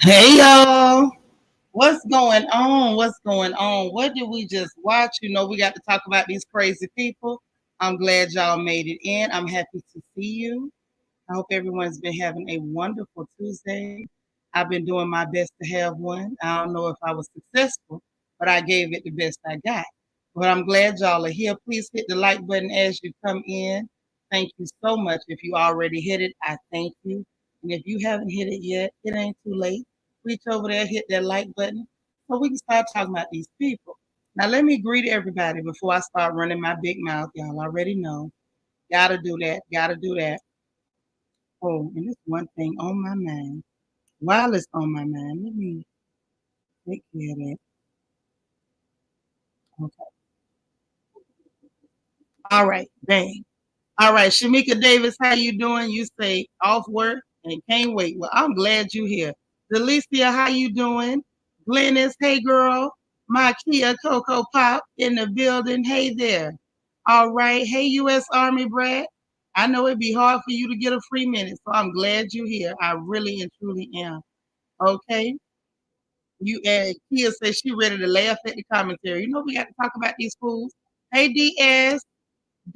Hey y'all, what's going on? What's going on? What did we just watch? We got to talk about these crazy people. I'm glad y'all made it in. I'm happy to see you. I hope everyone's been having a wonderful Tuesday. I've been doing my best to have one. I don't know if I was successful, but I gave it the best I got. But I'm glad y'all are here. Please hit the like button as you come in. Thank you so much. If you already hit it, I thank you. And if you haven't hit it yet, it ain't too late. Reach over there, hit that like button so we can start talking about these people. Now, let me greet everybody before I start running my big mouth. Y'all already know. Gotta do that. Gotta do that. Oh, and this one thing on my mind. While it's on my mind, let me take care of that. Okay. All right. Bang. All right. Shamika Davis, how you doing? You say off work and can't wait. Well, I'm glad you're here. Delicia, how you doing? Glennis, hey girl. My Kia Coco Pop in the building. Hey there. All right. Hey, U.S. Army Brad. I know it'd be hard for you to get a free minute, so I'm glad you're here. I really and truly am. Okay. You and Kia says she ready to laugh at the commentary. We got to talk about these fools. Hey DS,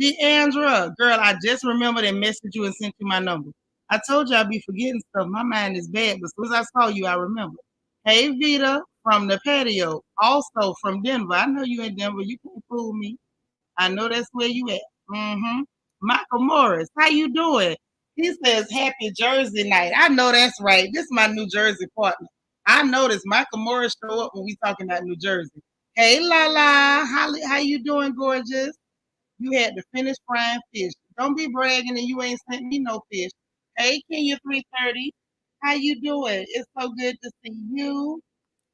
Deandra, girl, I just remembered and messaged you and sent you my number. I told you I'd be forgetting stuff. My mind is bad, but as soon as I saw you, I remember. Hey Vita from the patio, also from Denver. I know you in Denver. You can't fool me. I know that's where you at. Mm-hmm. Michael Morris, how you doing? He says happy Jersey night. I know that's right. This is my New Jersey partner. I noticed Michael Morris show up when we talking about New Jersey. Hey Lala, how you doing, gorgeous? You had to finish frying fish. Don't be bragging and you ain't sent me no fish. Hey Kenya 330, how you doing? It's so good to see you.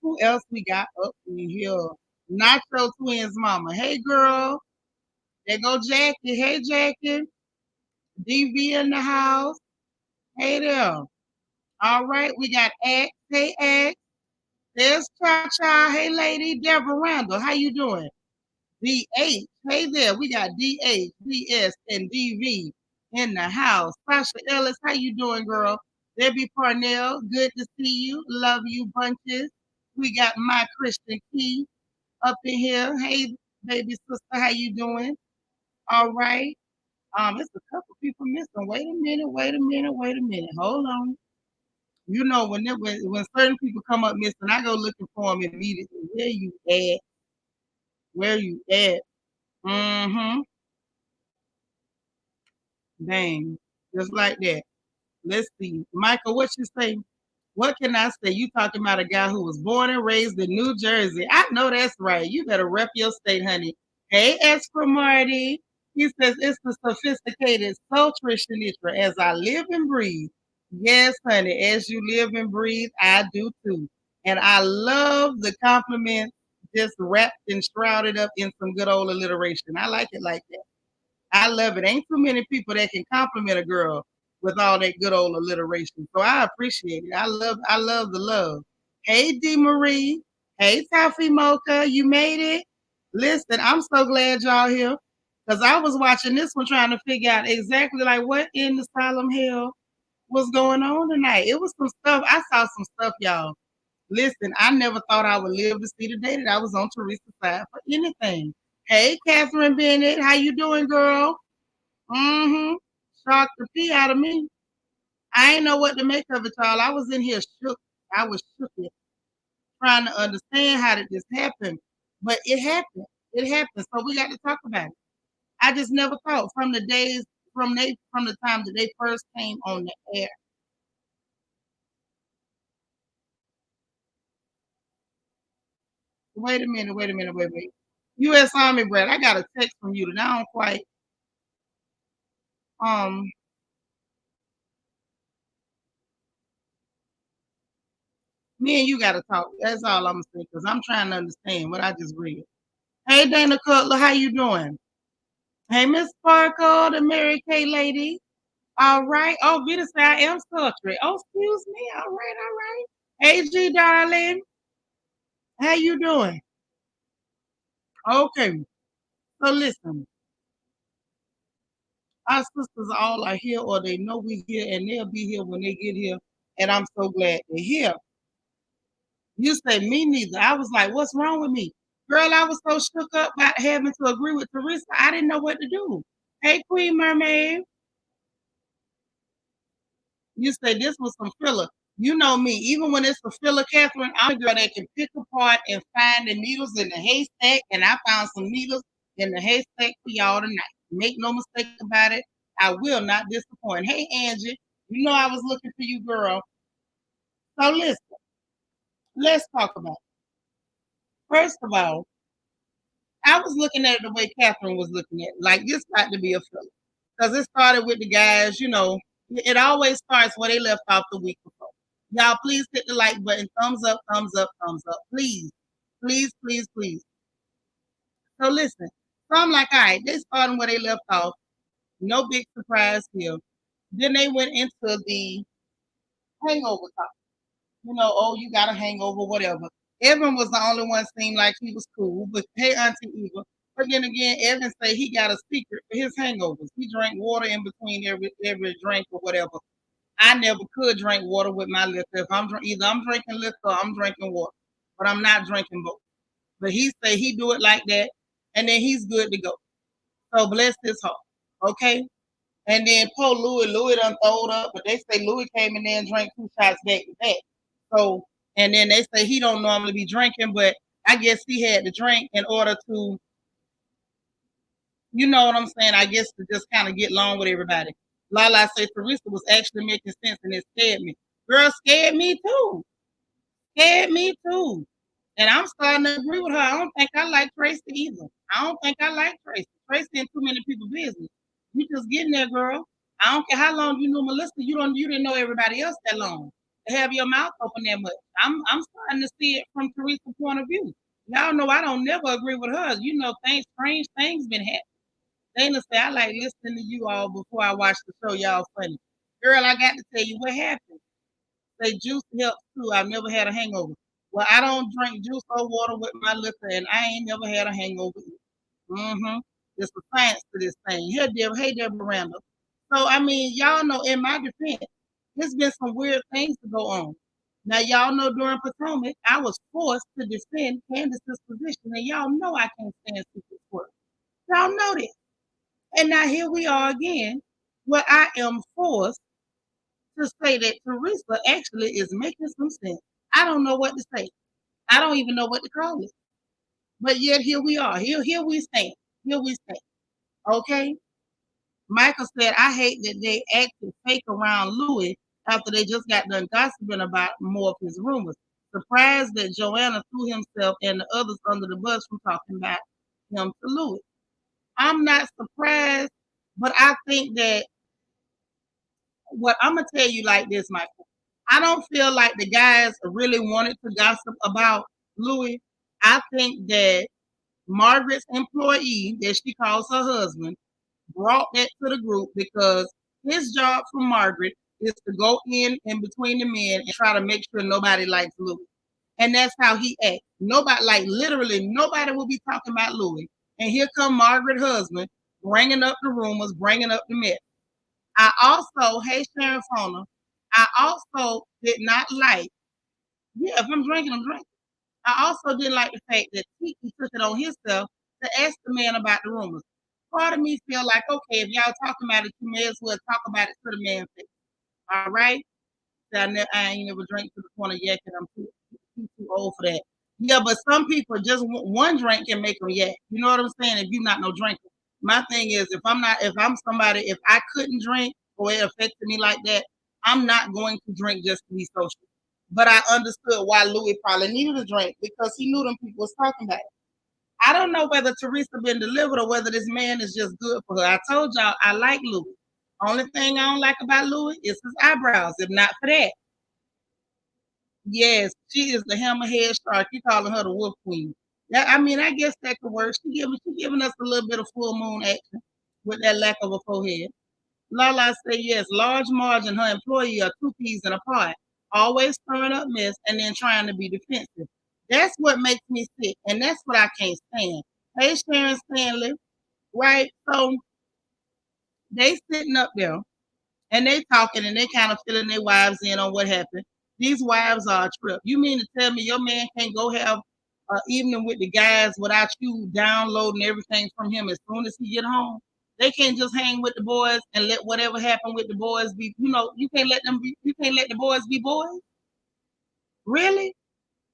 Who else we got up in here? Nacho Twins mama. Hey girl. There go Jackie. Hey, Jackie. DV in the house. Hey there. All right, we got X. Hey, X. There's Cha Cha. Hey, lady. Deborah Randall. How you doing? DH. Hey there. We got DH, DS, and DV in the house. Sasha Ellis. How you doing, girl? Debbie Parnell. Good to see you. Love you bunches. We got my Christian Key up in here. Hey, baby sister. How you doing? All right. It's a couple people missing. Wait a minute, wait a minute, wait a minute. Hold on. When certain people come up missing, I go looking for them immediately. Where you at? Where you at? Mm-hmm. Dang. Just like that. Let's see. Michael, what you say? What can I say? You talking about a guy who was born and raised in New Jersey. I know that's right. You better rep your state, honey. Hey, Esper Marty. He says it's the sophisticated sultry Seanitra as I live and breathe. Yes, honey, as you live and breathe, I do too. And I love the compliment just wrapped and shrouded up in some good old alliteration. I like it like that. I love it. Ain't too many people that can compliment a girl with all that good old alliteration. So I appreciate it. I love the love. Hey D Marie. Hey Toffee Mocha. You made it. Listen, I'm so glad y'all here. Because I was watching this one trying to figure out exactly like what in the solemn hell was going on tonight. It was some stuff. I saw some stuff, y'all. Listen, I never thought I would live to see the day that I was on Teresa's side for anything. Hey, Catherine Bennett, how you doing, girl? Mm-hmm. Shocked the pee out of me. I ain't know what to make of it, y'all. I was in here shook. I was shook it, trying to understand how did this happen. But it happened. It happened. So we got to talk about it. I just never thought from the days from the time that they first came on the air. Wait a minute, wait a minute, wait. U.S. Army Brad, I got a text from you that I don't quite um me and you gotta talk. That's all I'm gonna say, because I'm trying to understand what I just read. Hey Dana Cutler, how you doing? Hey Miss Sparkle, the Mary Kay lady. All right. Oh, Vita say I am sultry. Oh, excuse me. All right, all right. Hey G darling, how you doing? Okay. So listen, our sisters all are here or they know we here and they'll be here when they get here. And I'm so glad they're here. You say, me neither. I was like, what's wrong with me? Girl, I was so shook up by having to agree with Teresa. I didn't know what to do. Hey, Queen Mermaid. You say this was some filler. You know me, even when it's a filler, Catherine, I'm a girl that can pick apart and find the needles in the haystack, and I found some needles in the haystack for y'all tonight. Make no mistake about it. I will not disappoint. Hey, Angie, you know I was looking for you, girl. So listen, let's talk about it. First of all, I was looking at it the way Catherine was looking at it. Like, this got to be a filler. Because it started with the guys, it always starts where they left off the week before. Y'all, please hit the like button. Thumbs up, thumbs up, thumbs up. Please, please, please, please. So listen. So I'm like, all right, they starting where they left off. No big surprise here. Then they went into the hangover talk. Oh, you got a hangover, whatever. Evan was the only one seemed like he was cool. But hey, Auntie Eva. But then again, Evan said he got a secret for his hangovers. He drank water in between every drink or whatever. I never could drink water with my liquor. If either I'm drinking liquor or I'm drinking water, but I'm not drinking both. But he say he do it like that, and then he's good to go. So bless his heart, okay? And then poor Louis done throwed up, but they say Louis came in there and drank 2 shots back to back. So, and then they say he don't normally be drinking, but I guess he had to drink in order to, you know what I'm saying? I guess to just kind of get along with everybody. Lala said Teresa was actually making sense and it scared me. Girl, scared me too. Scared me too. And I'm starting to agree with her. I don't think I like Tracy either. I don't think I like Tracy. Tracy in too many people's business. You just getting there, girl. I don't care how long you knew Melissa. You didn't know everybody else that long. To have your mouth open that much. I'm starting to see it from Teresa's point of view. Y'all know I don't never agree with her. Strange things been happening. Dana say I like listening to you all before I watch the show. Y'all funny. Girl, I got to tell you what happened. Say juice helps too. I've never had a hangover. Well, I don't drink juice or water with my liquor, and I ain't never had a hangover. Mm-hmm. There's a science to this thing. Hey, Deborah Randall. So, I mean, y'all know in my defense, there's been some weird things to go on. Now, y'all know during Potomac, I was forced to defend Candace's position, and y'all know I can't stand secret work. Y'all know this. And now here we are again, where I am forced to say that Teresa actually is making some sense. I don't know what to say. I don't even know what to call it. But yet here we are. Here we stand. Here we stand. Okay? Michael said, I hate that they acted fake around Louis after they just got done gossiping about more of his rumors. Surprised that Joanna threw himself and the others under the bus from talking about him to Louis. I'm not surprised, but I think that what I'm gonna tell you like this, Michael. I don't feel like the guys really wanted to gossip about Louis. I think that Margaret's employee, that she calls her husband, brought that to the group because his job for Margaret is to go in between the men and try to make sure nobody likes Louis. And that's how he acts. Nobody, like literally, nobody will be talking about Louis. And here come Margaret's husband bringing up the rumors, bringing up the mess. I also, hey Sharon Fona, I also did not like, yeah, if I'm drinking, I'm drinking. I also didn't like the fact that Tiki took it on himself to ask the man about the rumors. Part of me feel like, okay, if y'all talking about it, you may as well talk about it to the man face. All right? So I ain't never drank to the point of yakking. I'm too old for that. Yeah, but some people just one drink can make them yak. You know what I'm saying? If you're not no drinker. My thing is, if I'm somebody, if I couldn't drink or it affected me like that, I'm not going to drink just to be social. But I understood why Louis probably needed a drink because he knew them people was talking about it. I don't know whether Teresa been delivered or whether this man is just good for her. I told y'all I like Louis. Only thing I don't like about Louis is his eyebrows. If not for that, yes, she is the hammerhead shark. You calling her the wolf queen. Yeah, I mean, I guess that could work. She giving us a little bit of full moon action with that lack of a forehead. Lala say yes, large Marge and her employee are two peas in a pod, always stirring up mess and then trying to be defensive. That's what makes me sick, and that's what I can't stand. Hey, Sharon Stanley, right? So they sitting up there and they talking and they kind of filling their wives in on what happened. These wives are a trip. You mean to tell me your man can't go have an evening with the guys without you downloading everything from him as soon as he get home? They can't just hang with the boys and let whatever happen with the boys be. You can't let them be. You can't let the boys be boys. Really?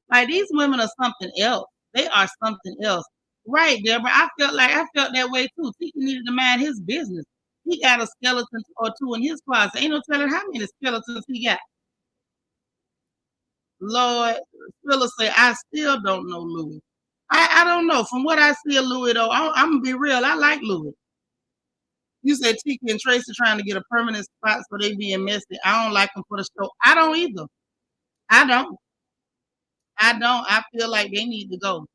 Like these women are something else. They are something else. Right, Deborah. I felt that way too. Tiki needed to mind his business. He got a skeleton or two in his closet. Ain't no telling how many skeletons he got. Lord, Phyllis say, I still don't know Louis. I don't know. From what I see of Louis, though, I'm gonna be real. I like Louis. You said Tiki and Tracy trying to get a permanent spot so they being messy. I don't like them for the show. I don't either. I don't. I don't. I feel like they need to go.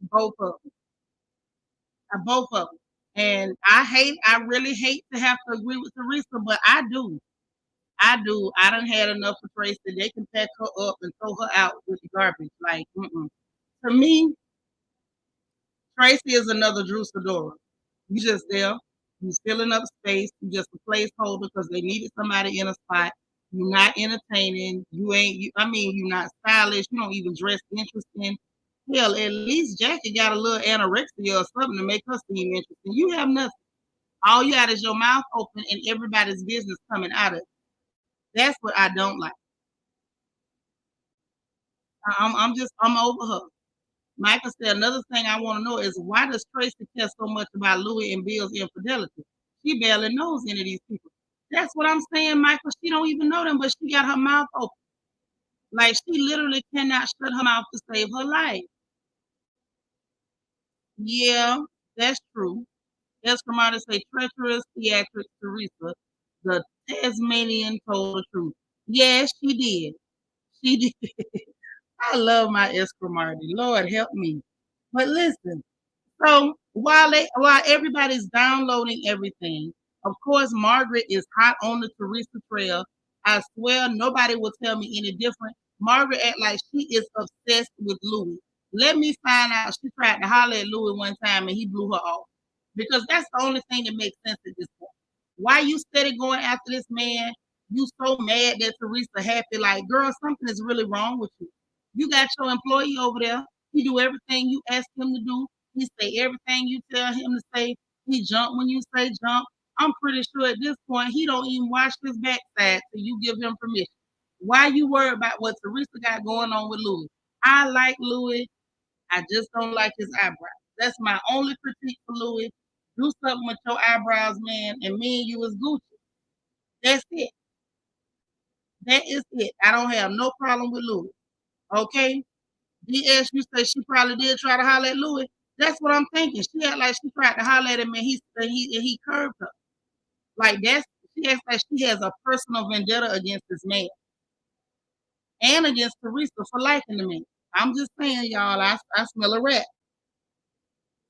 Both of them. Both of them. And I really hate to have to agree with Teresa, but I do. I do. I done had enough of Tracy. They can pack her up and throw her out with the garbage. Like, to me, Tracy is another Drew Sidora. You just there. You filling up space. You just a placeholder because they needed somebody in a spot. You're not entertaining. You ain't. You're not stylish. You don't even dress interesting. Hell, at least Jackie got a little anorexia or something to make her seem interesting. You have nothing. All you got is your mouth open and everybody's business coming out of it. That's what I don't like. I'm over her. Michael said another thing I want to know is why does Tracy care so much about Louis and Bill's infidelity? She barely knows any of these people. That's what I'm saying, Michael. She don't even know them, but she got her mouth open. Like she literally cannot shut her mouth to save her life. Yeah, that's true. Escamada say treacherous theatrics Teresa. The Tasmanian told the truth. Yes, she did. She did. I love my Escamada. Lord help me. But listen, so while everybody's downloading everything, of course Margaret is hot on the Teresa trail. I swear nobody will tell me any different. Margaret act like she is obsessed with Louis. Let me find out she tried to holler at Louis one time and he blew her off. Because that's the only thing that makes sense at this point. Why you steady going after this man? You so mad that Teresa happy, like, girl, something is really wrong with you. You got your employee over there. He do everything you ask him to do. He say everything you tell him to say. He jump when you say jump. I'm pretty sure at this point he don't even wash his backside till you give him permission. Why you worried about what Teresa got going on with Louis? I like Louis. I just don't like his eyebrows. That's my only critique for Louis. Do something with your eyebrows, man, and me and you is Gucci. That's it. That is it. I don't have no problem with Louis. Okay? DS, you say she probably did try to holler at Louis. That's what I'm thinking. She act like she tried to holler at him and he curved her. Like she acts like she has a personal vendetta against this man and against Teresa for liking the man. I'm just saying, y'all, I smell a rat.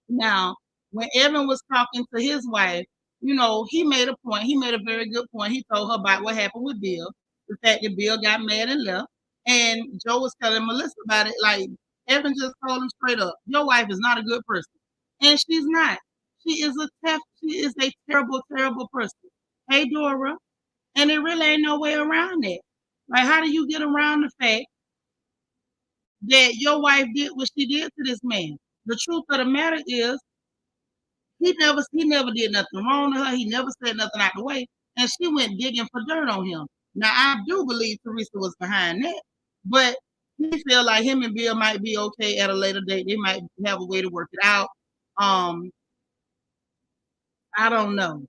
Now, when Evan was talking to his wife, he made a point. He made a very good point. He told her about what happened with Bill, the fact that Bill got mad and left. And Joe was telling Melissa about it. Like, Evan just told him straight up, your wife is not a good person. And she's not. She is a terrible, terrible person. Hey, Dora. And there really ain't no way around that. Like, how do you get around the fact that your wife did what she did to this man? The truth of the matter is, he never did nothing wrong to her. He never said nothing out the way. And she went digging for dirt on him. Now I do believe Teresa was behind that. But he feel like him and Bill might be okay at a later date. They might have a way to work it out. Um, I don't know.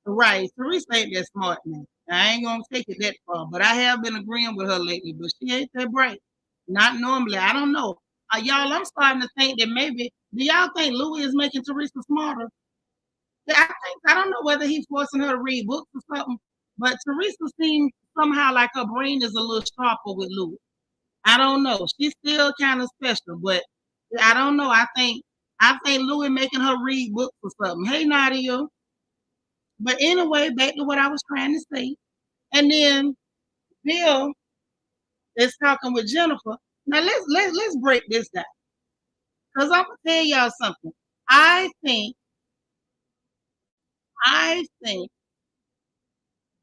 Right. Teresa ain't that smart man. I ain't gonna take it that far, but I have been agreeing with her lately, but she ain't that bright. Not normally. I don't know. Y'all, I'm starting to think that maybe do y'all think Louis is making Teresa smarter? I don't know whether he's forcing her to read books or something, but Teresa seems somehow like her brain is a little sharper with Louis. I don't know. She's still kind of special, but I don't know. I think Louis making her read books or something. Hey Nadia. But anyway, back to what I was trying to say. And then Bill is talking with Jennifer. Now let's break this down. Because I'm gonna tell y'all something. I think I think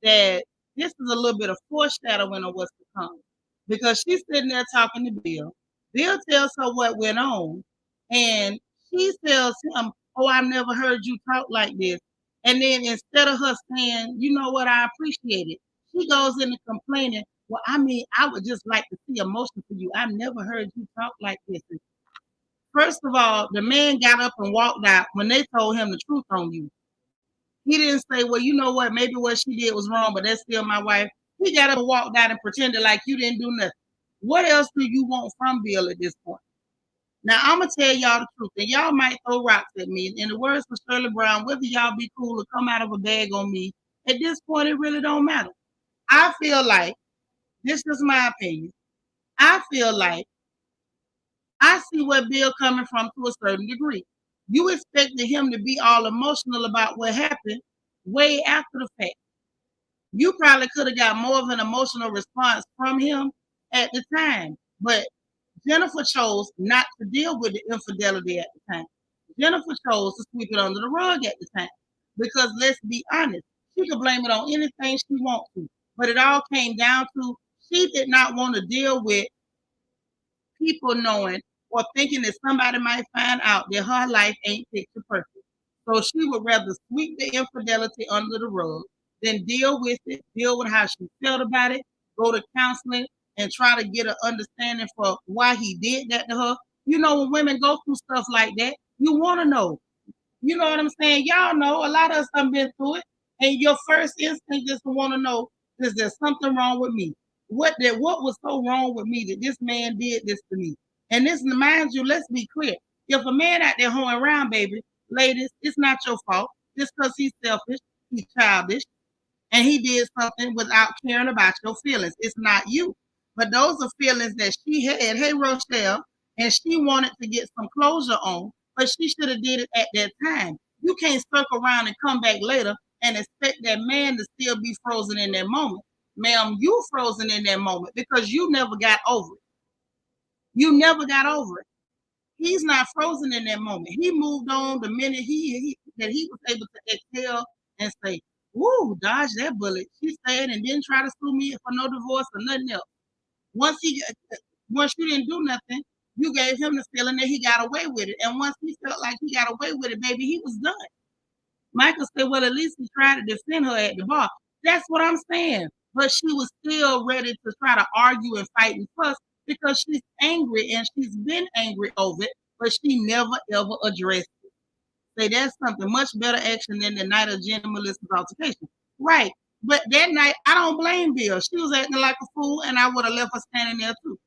that this is a little bit of foreshadowing of what's to come. Because she's sitting there talking to Bill. Bill tells her what went on, and she tells him, "Oh, I've never heard you talk like this." And then instead of her saying, "You know what, I appreciate it," she goes into complaining, "Well, I mean, I would just like to see emotion for you. I've never heard you talk like this." And first of all, the man got up and walked out when they told him the truth on you. He didn't say, "Well, you know what, maybe what she did was wrong, but that's still my wife." He got up and walked out and pretended like you didn't do nothing. What else do you want from Bill at this point? Now, I'm going to tell y'all the truth, and y'all might throw rocks at me. In the words of Shirley Brown, whether y'all be cool or come out of a bag on me, at this point, it really don't matter. I feel like, this is my opinion, I feel like I see where Bill coming from to a certain degree. You expected him to be all emotional about what happened way after the fact. You probably could have got more of an emotional response from him at the time, but Jennifer chose not to deal with the infidelity at the time. Jennifer chose to sweep it under the rug at the time. Because let's be honest, she could blame it on anything she wants to. But it all came down to she did not want to deal with people knowing or thinking that somebody might find out that her life ain't picture perfect. So she would rather sweep the infidelity under the rug than deal with it, deal with how she felt about it, go to counseling and try to get an understanding for why he did that to her. You know, when women go through stuff like that, you want to know. You know what I'm saying? Y'all know a lot of us have been through it, and your first instinct is to want to know: is there something wrong with me? What was so wrong with me that this man did this to me? And this, mind you, let's be clear: if a man out there hoeing around, baby, ladies, it's not your fault. Just because he's selfish, he's childish, and he did something without caring about your feelings. It's not you. But those are feelings that she had. Hey, Rochelle, and she wanted to get some closure on, but she should have did it at that time. You can't circle around and come back later and expect that man to still be frozen in that moment. Ma'am, you frozen in that moment because you never got over it. You never got over it. He's not frozen in that moment. He moved on the minute he was able to exhale and say, "Woo, dodge that bullet." She said, and didn't try to sue me for no divorce or nothing else. Once once you didn't do nothing, you gave him the feeling that he got away with it. And once he felt like he got away with it, baby, he was done. Michael said, "Well, at least he tried to defend her at the bar." That's what I'm saying. But she was still ready to try to argue and fight and fuss because she's angry and she's been angry over it, but she never ever addressed it. Say that's something much better action than the night of Jenny Melissa's altercation. Right. But that night, I don't blame Bill. She was acting like a fool, and I would have left her standing there too.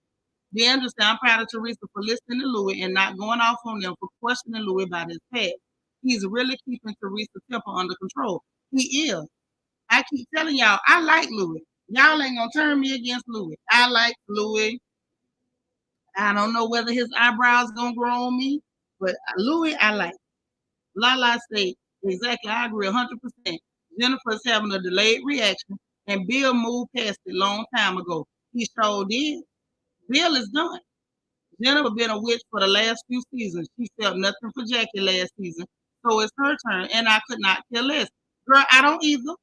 They understand. I'm proud of Teresa for listening to Louis and not going off on them for questioning Louis about his past. He's really keeping Teresa's temper under control. He is. I keep telling y'all, I like Louis. Y'all ain't gonna turn me against Louis. I like Louis. I don't know whether his eyebrows gonna grow on me, but Louis, I like. Lala said, exactly, I agree 100%. Jennifer's having a delayed reaction, and Bill moved past it a long time ago. He sure did. Bill is done. Jennifer been a witch for the last few seasons. She felt nothing for Jackie last season. So it's her turn, and I could not care less. Girl, I don't either.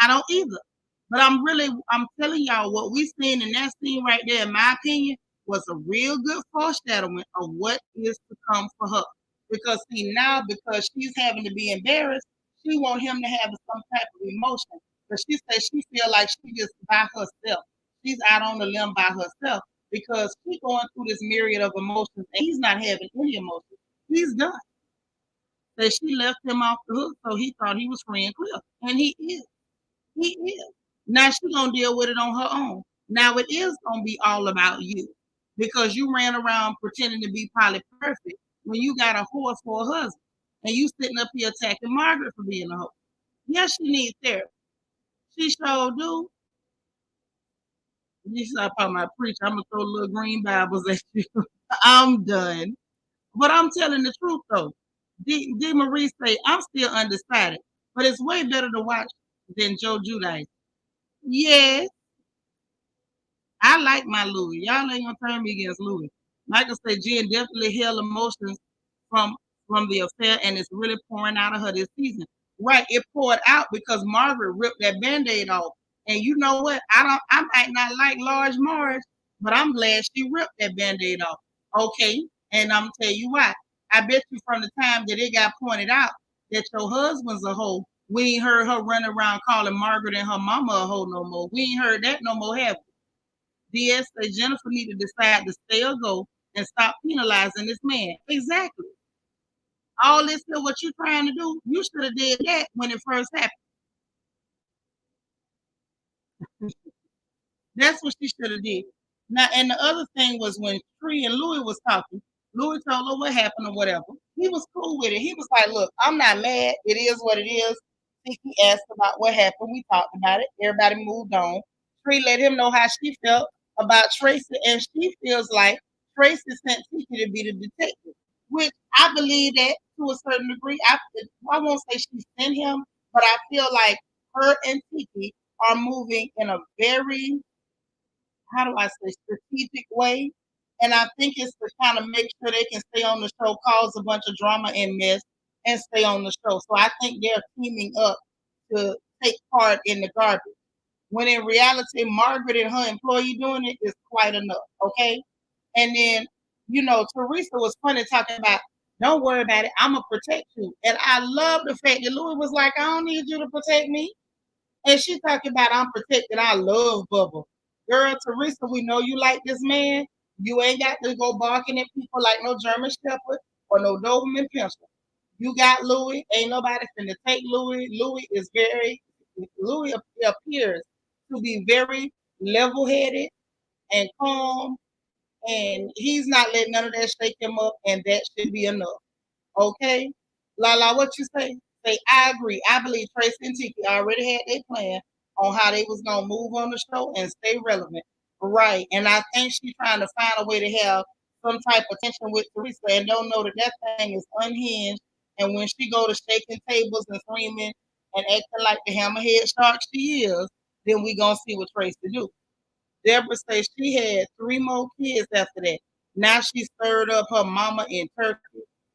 I don't either. But I'm telling y'all what we seen in that scene right there, in my opinion, was a real good foreshadowing of what is to come for her. Because see now, because she's having to be embarrassed, she want him to have some type of emotion. But she says she feel like she just by herself. She's out on the limb by herself because she's going through this myriad of emotions and he's not having any emotions. He's done. So she left him off the hook, so he thought he was free and clear. And he is. He is. Now she's gonna deal with it on her own. Now it is gonna be all about you because you ran around pretending to be probably perfect when you got a whore for a husband, and you sitting up here attacking Margaret for being a hoe. Yes, she needs therapy. She sure do. You stop talking about preach. I'm gonna throw little green Bibles at you. I'm done. But I'm telling the truth though. D. Marie say I'm still undecided, but it's way better to watch than Joe Judice. Yes, I like my Louis. Y'all ain't gonna turn me against Louis. Michael said Jen definitely held emotions from from the affair, and it's really pouring out of her this season. Right, it poured out because Margaret ripped that band-aid off, And you know what? I might not like large Marge, but I'm glad she ripped that band-aid off. Okay. And I'm tell you why. I bet you from the time that it got pointed out that your husband's a hoe, we ain't heard her running around calling Margaret and her mama a hoe no more. We ain't heard that no more, have we? DS say Jennifer need to decide to stay or go and stop penalizing this man. Exactly. All this is what you trying to do. You should have did that when it first happened. That's what she should have did. Now, and the other thing was when Tree and Louis was talking, Louis told her what happened or whatever. He was cool with it. He was like, look, I'm not mad. It is what it is. Tiki asked about what happened. We talked about it. Everybody moved on. Tree let him know how she felt about Tracy, and she feels like Tracy sent Tiki to be the detective, which I believe that to a certain degree. I won't say she sent him, but I feel like her and Tiki are moving in a very, how do I say, strategic way. And I think it's to kind of make sure they can stay on the show, cause a bunch of drama and mess, and stay on the show. So I think they're teaming up to take part in the garbage. When in reality, Margaret and her employee doing it is quite enough. Okay. And then, Teresa was funny talking about, don't worry about it. I'm going to protect you. And I love the fact that Louis was like, I don't need you to protect me. And she talking about I'm protected. I love Bubba. Girl, Teresa, we know you like this man. You ain't got to go barking at people like no German Shepherd or no Doberman Pinscher. You got Louis. Ain't nobody finna take Louis. Louis appears to be very level-headed and calm, and he's not letting none of that shake him up, and that should be enough. Okay? Lala, what you say? Say, I agree. I believe Tracy and Tiki already had their plan on how they was gonna move on the show and stay relevant. Right. And I think she's trying to find a way to have some type of tension with Teresa and don't know that that thing is unhinged. And when she go to shaking tables and screaming and acting like the hammerhead shark she is, then we gonna see what Tracy do. Deborah says she had three more kids after that. Now she stirred up her mama in Turkey.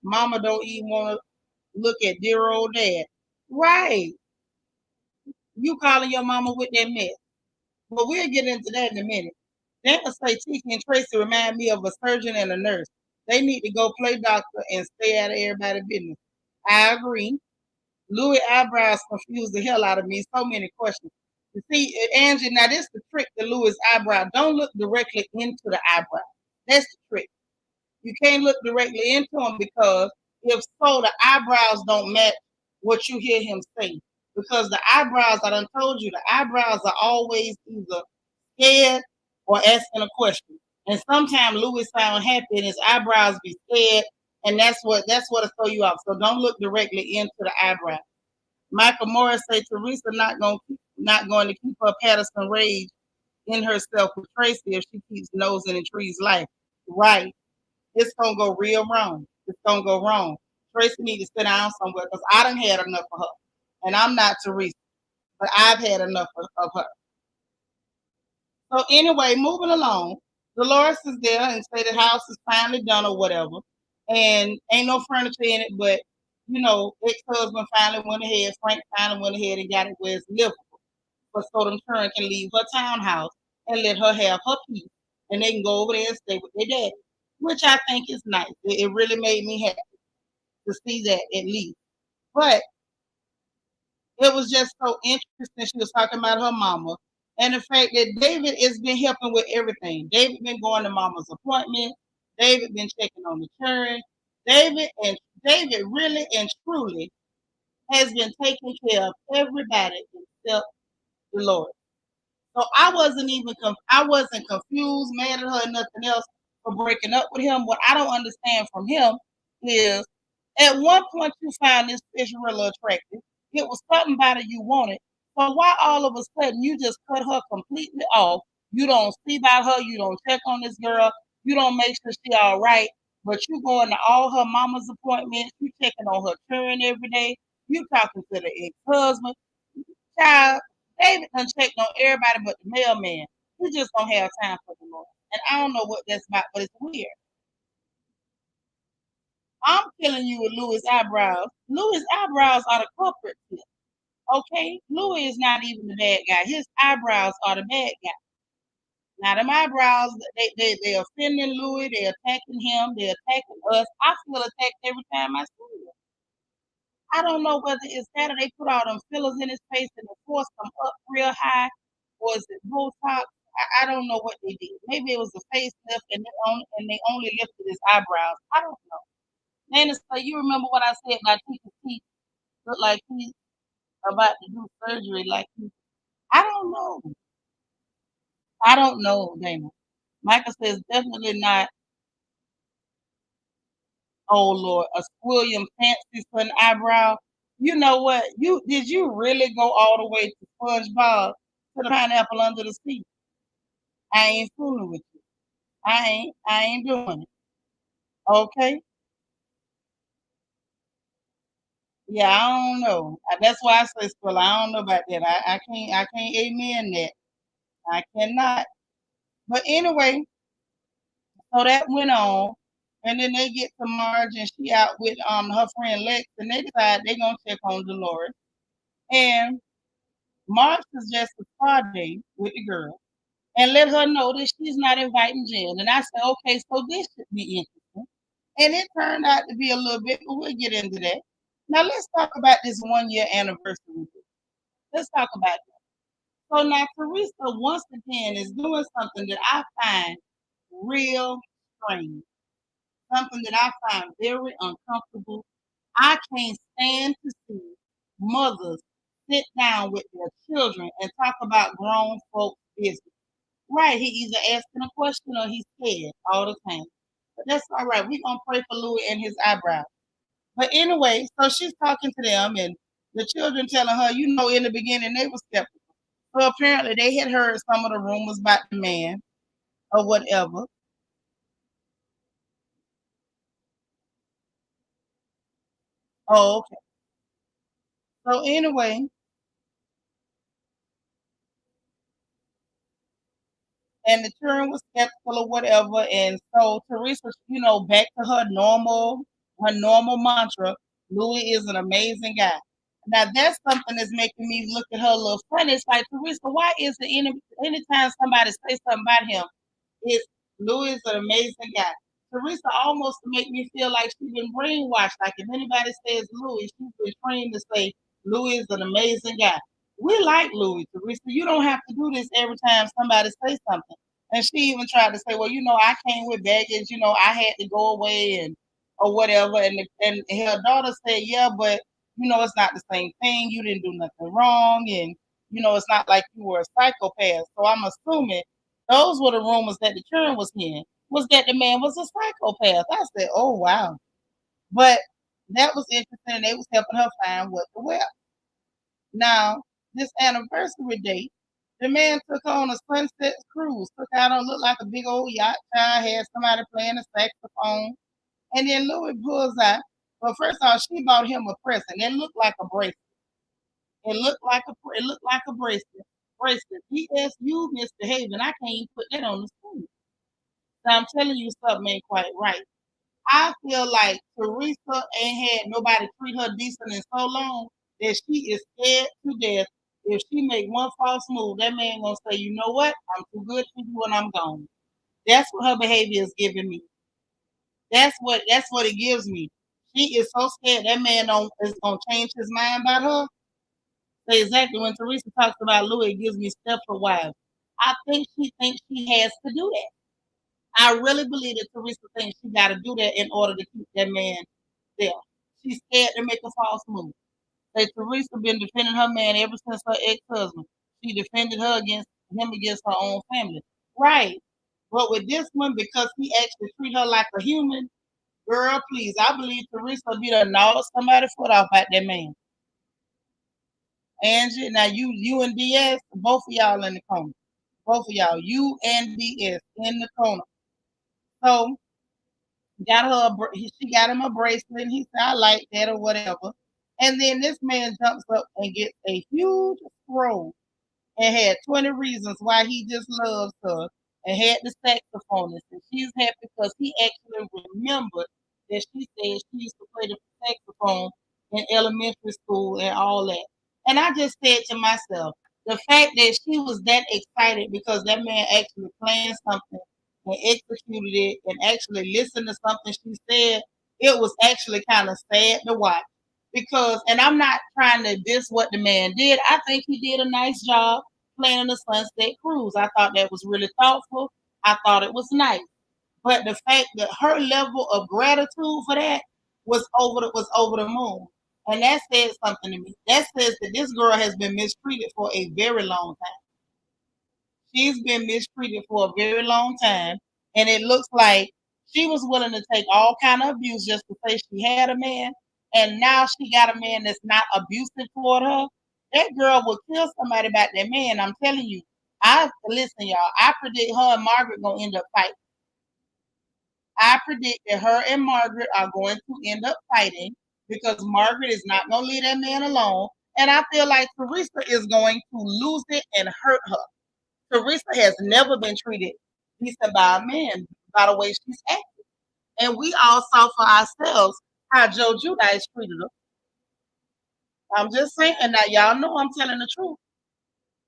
Mama don't even want to look at dear old dad. Right. You calling your mama with that mess. But we'll get into that in a minute. Dana say Tiki and Tracy remind me of a surgeon and a nurse. They need to go play doctor and stay out of everybody's business. I agree. Louis eyebrows confuse the hell out of me. So many questions. You see, Angie, now this is the trick to Louis' eyebrow. Don't look directly into the eyebrow. That's the trick. You can't look directly into him because if so, the eyebrows don't match what you hear him say. Because the eyebrows, I done told you, the eyebrows are always either scared or asking a question. And sometimes Louis sound happy and his eyebrows be scared, and that's what will throw you off. So don't look directly into the eyebrow. Michael Morris say Teresa not going to keep her Patterson rage in herself with Tracy if she keeps nosing in Tree's life. Right. It's gonna go real wrong. It's gonna go wrong. Tracy need to sit down somewhere because I done had enough of her. And I'm not Teresa, but I've had enough of her. So anyway, moving along, Dolores is there and say the house is finally done or whatever. And ain't no furniture in it, but ex-husband finally went ahead, Frank finally went ahead and got it where it's livable. But so them children can leave her townhouse and let her have her peace. And they can go over there and stay with their daddy, which I think is nice. It really made me happy to see that at least. But it was just so interesting. She was talking about her mama and the fact that David has been helping with everything. David been going to mama's appointment. David been checking on the children. David really and truly has been taking care of everybody except the Lord. So I wasn't confused, mad at her, or nothing else for breaking up with him. What I don't understand from him is at one point you find this fish really attractive. It was something about it you wanted. So why all of a sudden you just cut her completely off? You don't see about her. You don't check on this girl. You don't make sure she all right. But you going to all her mama's appointments. You checking on her children every day. You talking to the ex-husband. Child, David done checked on everybody but the mailman. He just don't have time for the Lord. And I don't know what that's about, but it's weird. I'm killing you with Louis' eyebrows. Louis' eyebrows are the culprit here. Okay, Louis is not even the bad guy. His eyebrows are the bad guy. Now them eyebrows, they offending Louis. They attacking him. They attacking us. I feel attacked every time I see him. I don't know whether it's that or they put all them fillers in his face and they forced them up real high, or is it Botox? I don't know what they did. Maybe it was a facelift and they only lifted his eyebrows. I don't know. Nana, so you remember what I said about Tika's teeth look like he's about to do surgery? Like I don't know. I don't know, Dana. Michael says definitely not. Oh Lord, a William Fancy for an eyebrow. You know what? You really go all the way to SpongeBob to the pineapple under the sea? I ain't fooling with you. I ain't doing it. Okay. Yeah, I don't know. That's why I say Squirrel. I don't know about that. I can't amen that. I cannot. But anyway, so that went on. And then they get to Marge and she out with her friend Lex and they decide they're gonna check on Dolores. And Marge suggests a spa day with the girl and let her know that she's not inviting Jen. And I said, okay, so this should be interesting. And it turned out to be a little bit, but we'll get into that. Now let's talk about this 1 year anniversary. Let's talk about that. So now Teresa once again is doing something that I find real strange, something that I find very uncomfortable. I can't stand to see mothers sit down with their children and talk about grown folks' business. Right, he either asking a question or he's scared all the time. But that's all right. We're gonna pray for Louis and his eyebrows. But anyway, so she's talking to them and the children telling her, in the beginning they were skeptical. So apparently they had heard some of the rumors about the man or whatever. Oh, okay. So anyway, and the children was skeptical or whatever. And so Teresa, back to her normal mantra, Louis is an amazing guy. Now that's something that's making me look at her a little funny. It's like, Teresa, why is it anytime somebody says something about him, it's Louis is an amazing guy. Teresa almost make me feel like she's been brainwashed. Like if anybody says Louis, she's been trained to say Louis is an amazing guy. We like Louis, Teresa. You don't have to do this every time somebody says something. And she even tried to say, well, I came with baggage. I had to go away and or whatever. And her daughter said, yeah, but it's not the same thing. You didn't do nothing wrong, and it's not like you were a psychopath. So I'm assuming those were the rumors that the children was hearing, was that the man was a psychopath. I said, oh wow. But that was interesting, and they was helping her find what to wear. Now, this anniversary date, the man took on a sunset cruise, took out on looked like a big old yacht, child, had somebody playing a saxophone, and then Louis pulls out. Well, first of all, she bought him a present. It looked like a bracelet. It looked like a bracelet. Bracelet. P.S. You misbehaving. I can't even put that on the screen. So I'm telling you something ain't quite right. I feel like Teresa ain't had nobody treat her decent in so long that she is scared to death. If she make one false move, that man gonna say, you know what? I'm too good for you and I'm gone. That's what her behavior is giving me. That's what it gives me. She is so scared that man don't is gonna change his mind about her. So exactly when Teresa talks about Louis, it gives me Stepford wives. I think she thinks she has to do that. I really believe that Teresa thinks she got to do that in order to keep that man there. She's scared to make a false move. Say Teresa been defending her man ever since her ex-husband. She defended her against him against her own family. Right. But with this one, because he actually treat her like a human, girl, please, I believe Teresa be the gnaw somebody foot off at that man. Angie, now you and DS, both of y'all in the corner. Both of y'all, you and DS in the corner. So she got him a bracelet. And he said, I like that or whatever. And then this man jumps up and gets a huge scroll and had 20 reasons why he just loves her and had the saxophonist. And she's happy because he actually remembered that she said she used to play the saxophone in elementary school and all that. And I just said to myself, the fact that she was that excited because that man actually planned something and executed it and actually listened to something she said, it was actually kind of sad to watch. Because, and I'm not trying to diss what the man did. I think he did a nice job planning the Sunset Cruise. I thought that was really thoughtful. I thought it was nice. But the fact that her level of gratitude for that was over the moon. And that says something to me. That says that this girl has been mistreated for a very long time. She's been mistreated for a very long time. And it looks like she was willing to take all kind of abuse just to say she had a man. And now she got a man that's not abusive toward her. That girl will kill somebody about that man. I'm telling you. I listen, y'all. I predict her and Margaret gonna end up fighting. I predict that her and Margaret are going to end up fighting because Margaret is not going to leave that man alone. And I feel like Teresa is going to lose it and hurt her. Teresa has never been treated decent by a man by the way she's acting. And we all saw for ourselves how Joe Judice treated her. I'm just saying, and now y'all know I'm telling the truth.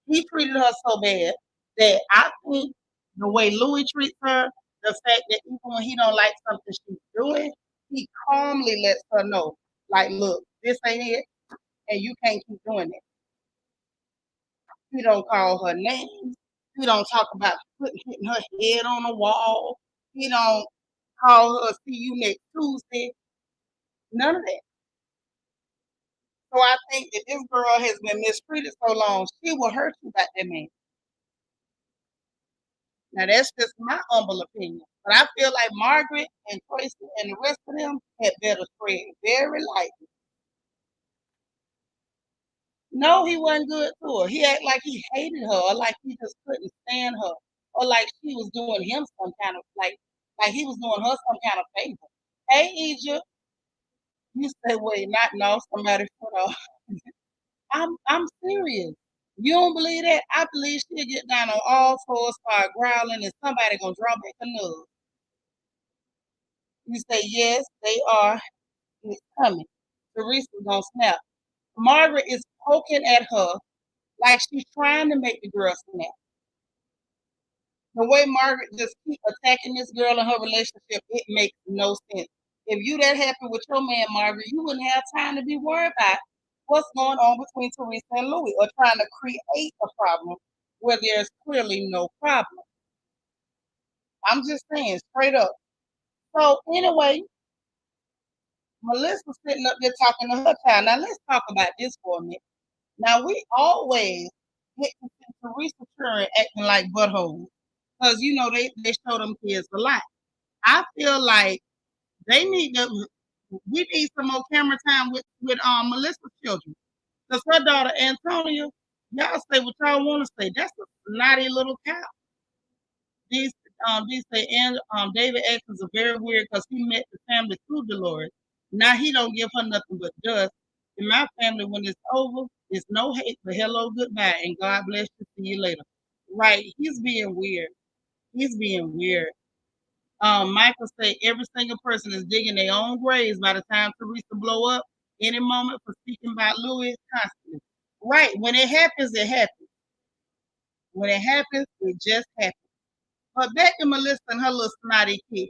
He treated her so bad that I think the way Louis treats her, the fact that even when he don't like something she's doing, he calmly lets her know, like, look, this ain't it, and you can't keep doing it. He don't call her names. He don't talk about hitting her head on the wall. He don't call her, see you next Tuesday. None of that. So I think that this girl has been mistreated so long, she will hurt you about that man. Now that's just my humble opinion. But I feel like Margaret and Tracy and the rest of them had better tread very lightly. No, he wasn't good to her. He acted like he hated her, or like he just couldn't stand her, or like she was doing him some kind of like he was doing her some kind of favor. Hey, Egypt, you say, wait, not no, somebody put off. I'm serious. You don't believe that? I believe she'll get down on all fours, start growling, and somebody gonna drop back a nub. You say, yes, they are. It's coming. Teresa's gonna snap. Margaret is poking at her like she's trying to make the girl snap. The way Margaret just keep attacking this girl in her relationship, it makes no sense. If you that happy with your man, Margaret, you wouldn't have time to be worried about what's going on between Teresa and Louis or trying to create a problem where there's clearly no problem. I'm just saying, straight up. So anyway, Melissa's sitting up there talking to her child. Now let's talk about this for a minute. Now we always get to see Teresa children acting like buttholes because you know they show them kids a lot. I feel like they need to. We need some more camera time with Melissa's children because her daughter Antonia, y'all say what y'all want to say. That's a snotty little cow. These say and David actions are very weird because he met the family through Dolores. Now he don't give her nothing but dust. In my family, when it's over, it's no hate, but hello, goodbye, and God bless you. See you later. Right? He's being weird. He's being weird. Michael say every single person is digging their own graves by the time Teresa blow up any moment for speaking about Louis constantly. Right. When it happens, it happens. When it happens, it just happens. But back to Melissa and her little snotty kid.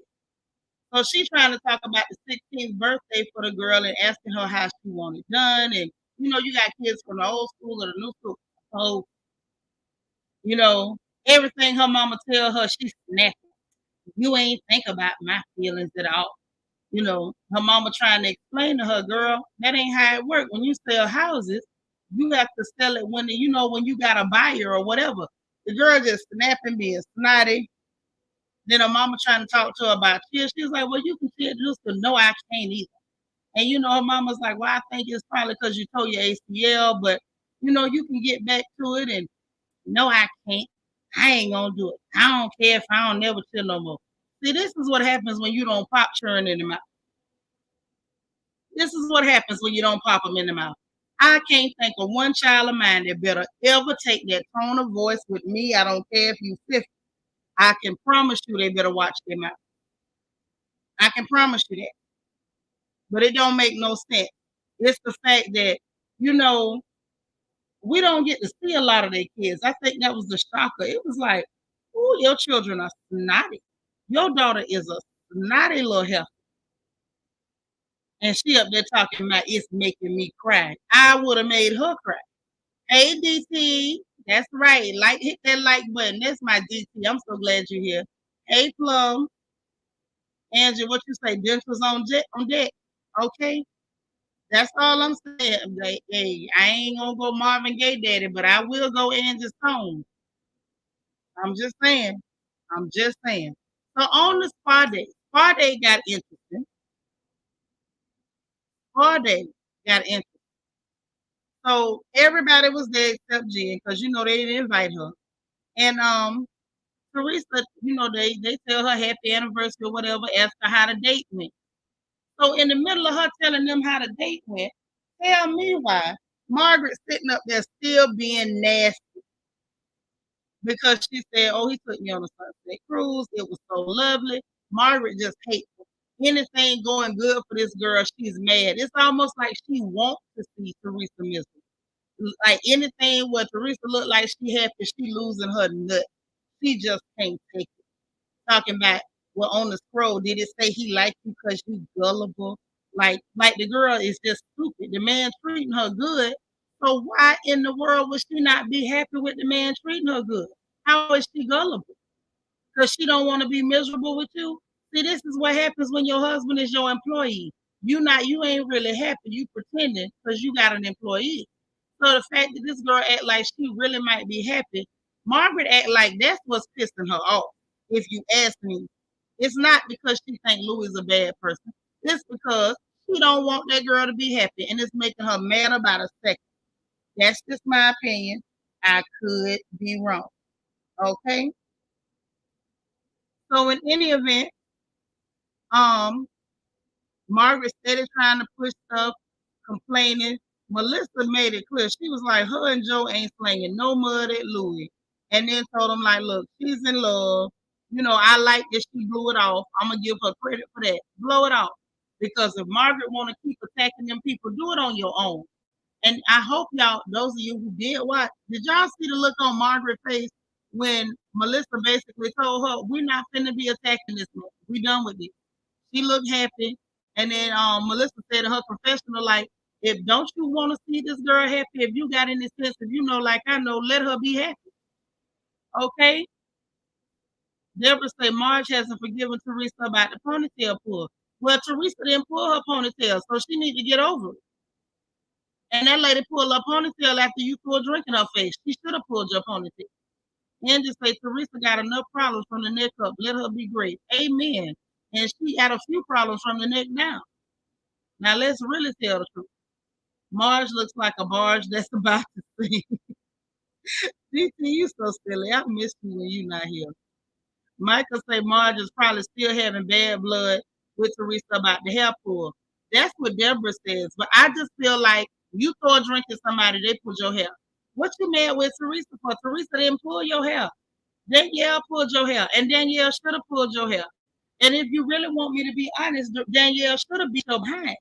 So she's trying to talk about the 16th birthday for the girl and asking her how she wanted it done. And you got kids from the old school or the new school. So, everything her mama tell her, she's snapping. You ain't think about my feelings at all. Her mama trying to explain to her, girl, that ain't how it works. When you sell houses, you have to sell it when you got a buyer or whatever. The girl just snapping, being snotty. Then her mama trying to talk to her about tears. She was like, well, you can share just to no, I can't either. And her mama's like, well, I think it's probably because you tore your ACL, but you can get back to it. And no, I can't. I ain't gonna do it. I don't care if I don't never chill no more. See, this is what happens when you don't pop churn in the mouth. This is what happens when you don't pop them in the mouth. I can't think of one child of mine that better ever take that tone of voice with me. I don't care if you 50. I can promise you they better watch their mouth. I can promise you that. But it don't make no sense. It's the fact that, you know, We don't get to see a lot of their kids. I think that was the shocker. It was like, "Ooh, your children are snotty. Your daughter is a snotty little heifer." And she up there talking about it's making me cry. I would have made her cry. Hey, DT. That's right. Like, hit that like button. That's my DT. I'm so glad you're here. Hey, Plum. Angie, what you say? Dentals on deck. Okay. That's all I'm saying. Like, hey, I ain't gonna go Marvin Gaye Daddy, but I will go Angie's Tone. I'm just saying. I'm just saying. So on the spa day got interesting. Spa day got interesting. So everybody was there except Jen, because they didn't invite her. And Teresa, they tell her happy anniversary or whatever, ask her how the date went. So in the middle of her telling them how the date went, tell me why Margaret sitting up there still being nasty because she said, "Oh, he took me on a sunset cruise. It was so lovely." Margaret just hateful. Anything going good for this girl, she's mad. It's almost like she wants to see Teresa miserable. Like anything where Teresa look like she happy, she losing her nut. She just can't take it. Talking about, well, on the scroll, did it say he liked you because you gullible? Like the girl is just stupid. The man treating her good. So why in the world would she not be happy with the man treating her good? How is she gullible? Because she don't want to be miserable with you. See, this is what happens when your husband is your employee. You ain't really happy. You pretending because you got an employee. So the fact that this girl act like she really might be happy, Margaret act like that's what's pissing her off. If you ask me, it's not because she think Louis is a bad person. It's because she don't want that girl to be happy, and it's making her mad about a second. That's just my opinion. I could be wrong. Okay. So in any event, um, Margaret started trying to push stuff, complaining. Melissa made it clear. She was like, her and Joe ain't slinging no mud at Louis. And then told him, like, look, she's in love. I like that she blew it off. I'm going to give her credit for that. Blow it off. Because if Margaret want to keep attacking them people, do it on your own. And I hope y'all, those of you who did watch, did y'all see the look on Margaret's face when Melissa basically told her, we're not finna be attacking this man. We done with this. She looked happy. And then Melissa said in her confessional, like, if don't you want to see this girl happy, if you got any sense, if like I know, let her be happy. Okay? Deborah said Marge hasn't forgiven Teresa about the ponytail pull. Well, Teresa didn't pull her ponytail, so she need to get over it. And that lady pulled her ponytail after you threw a drink in her face. She should have pulled your ponytail. And just say Teresa got enough problems from the neck up. Let her be great. Amen. And she had a few problems from the neck down. Now let's really tell the truth. Marge looks like a barge that's about to sink. DT, you so silly. I miss you when you're not here. Michael say Marge is probably still having bad blood with Teresa about the hair pull. That's what Deborah says. But I just feel like you throw a drink at somebody, they pull your hair. What you mad with Teresa for? Teresa didn't pull your hair. Danielle pulled your hair, and Danielle should have pulled your hair. And if you really want me to be honest, Danielle should have beat your behind.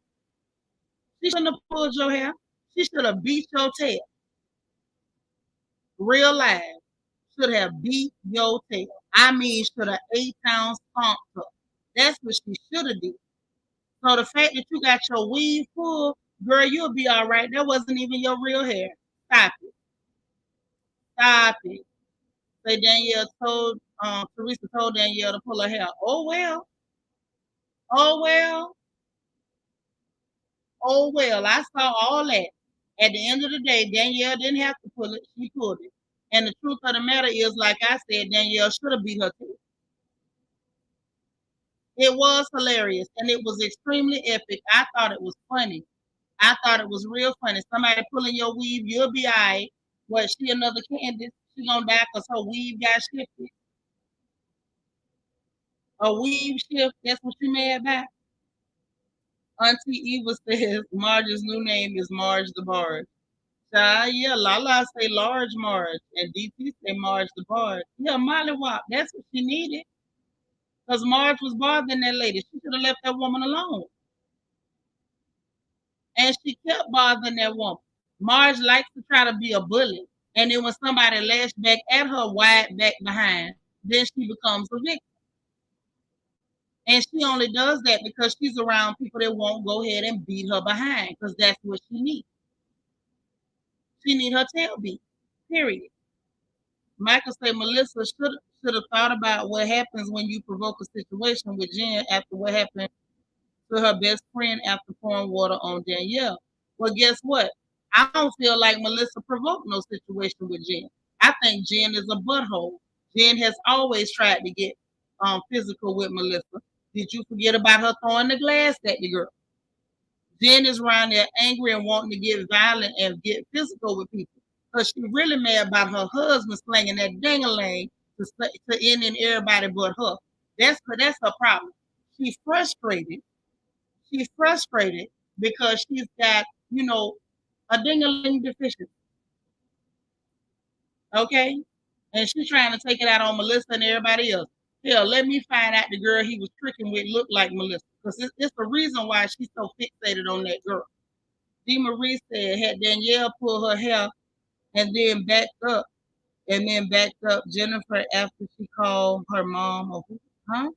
She shouldn't have pulled your hair. She should have beat your tail. Real life. Should have beat your tail. I mean, should have 8 pounds stomped her. That's what she should have did. So the fact that you got your weave full, girl, you'll be all right. That wasn't even your real hair. Stop it. Stop it. Say Danielle told Teresa told Danielle to pull her hair. Oh well. Oh well. Oh well. I saw all that. At the end of the day, Danielle didn't have to pull it. She pulled it. And the truth of the matter is, like I said, Danielle should have beat her too. It was hilarious and it was extremely epic. I thought it was funny. I thought it was real funny. Somebody pulling your weave, you'll be all right. What, she another Candace? She gonna die because her weave got shifted. A weave shift, that's what you mad about? Auntie Eva says Marge's new name is Marge the Barge. Yeah, Lala say Large Marge, and DT say Marge the Barge. Yeah, Molly Wop, that's what she needed. Because Marge was bothering that lady. She should have left that woman alone. And she kept bothering that woman. Marge likes to try to be a bully. And then when somebody lashes back at her wide back behind, then she becomes a victim. And she only does that because she's around people that won't go ahead and beat her behind because that's what she needs. She need her tail beat. Period. Michael said Melissa should have thought about what happens when you provoke a situation with Jen after what happened to her best friend after pouring water on Danielle. Well, guess what? I don't feel like Melissa provoked no situation with Jen. I think Jen is a butthole. Jen has always tried to get physical with Melissa. Did you forget about her throwing the glass at the girl? Jen is around there angry and wanting to get violent and get physical with people. Because she really mad about her husband slinging that ding-a-ling to end in everybody but her. That's her problem. She's frustrated. She's frustrated because she's got, a ding-a-ling deficiency. Okay? And she's trying to take it out on Melissa and everybody else. Hell, let me find out the girl he was tricking with looked like Melissa. Because it's the reason why she's so fixated on that girl. D. Marie said, had Danielle pull her hair and then backed up Jennifer after she called her mom or who? Huh?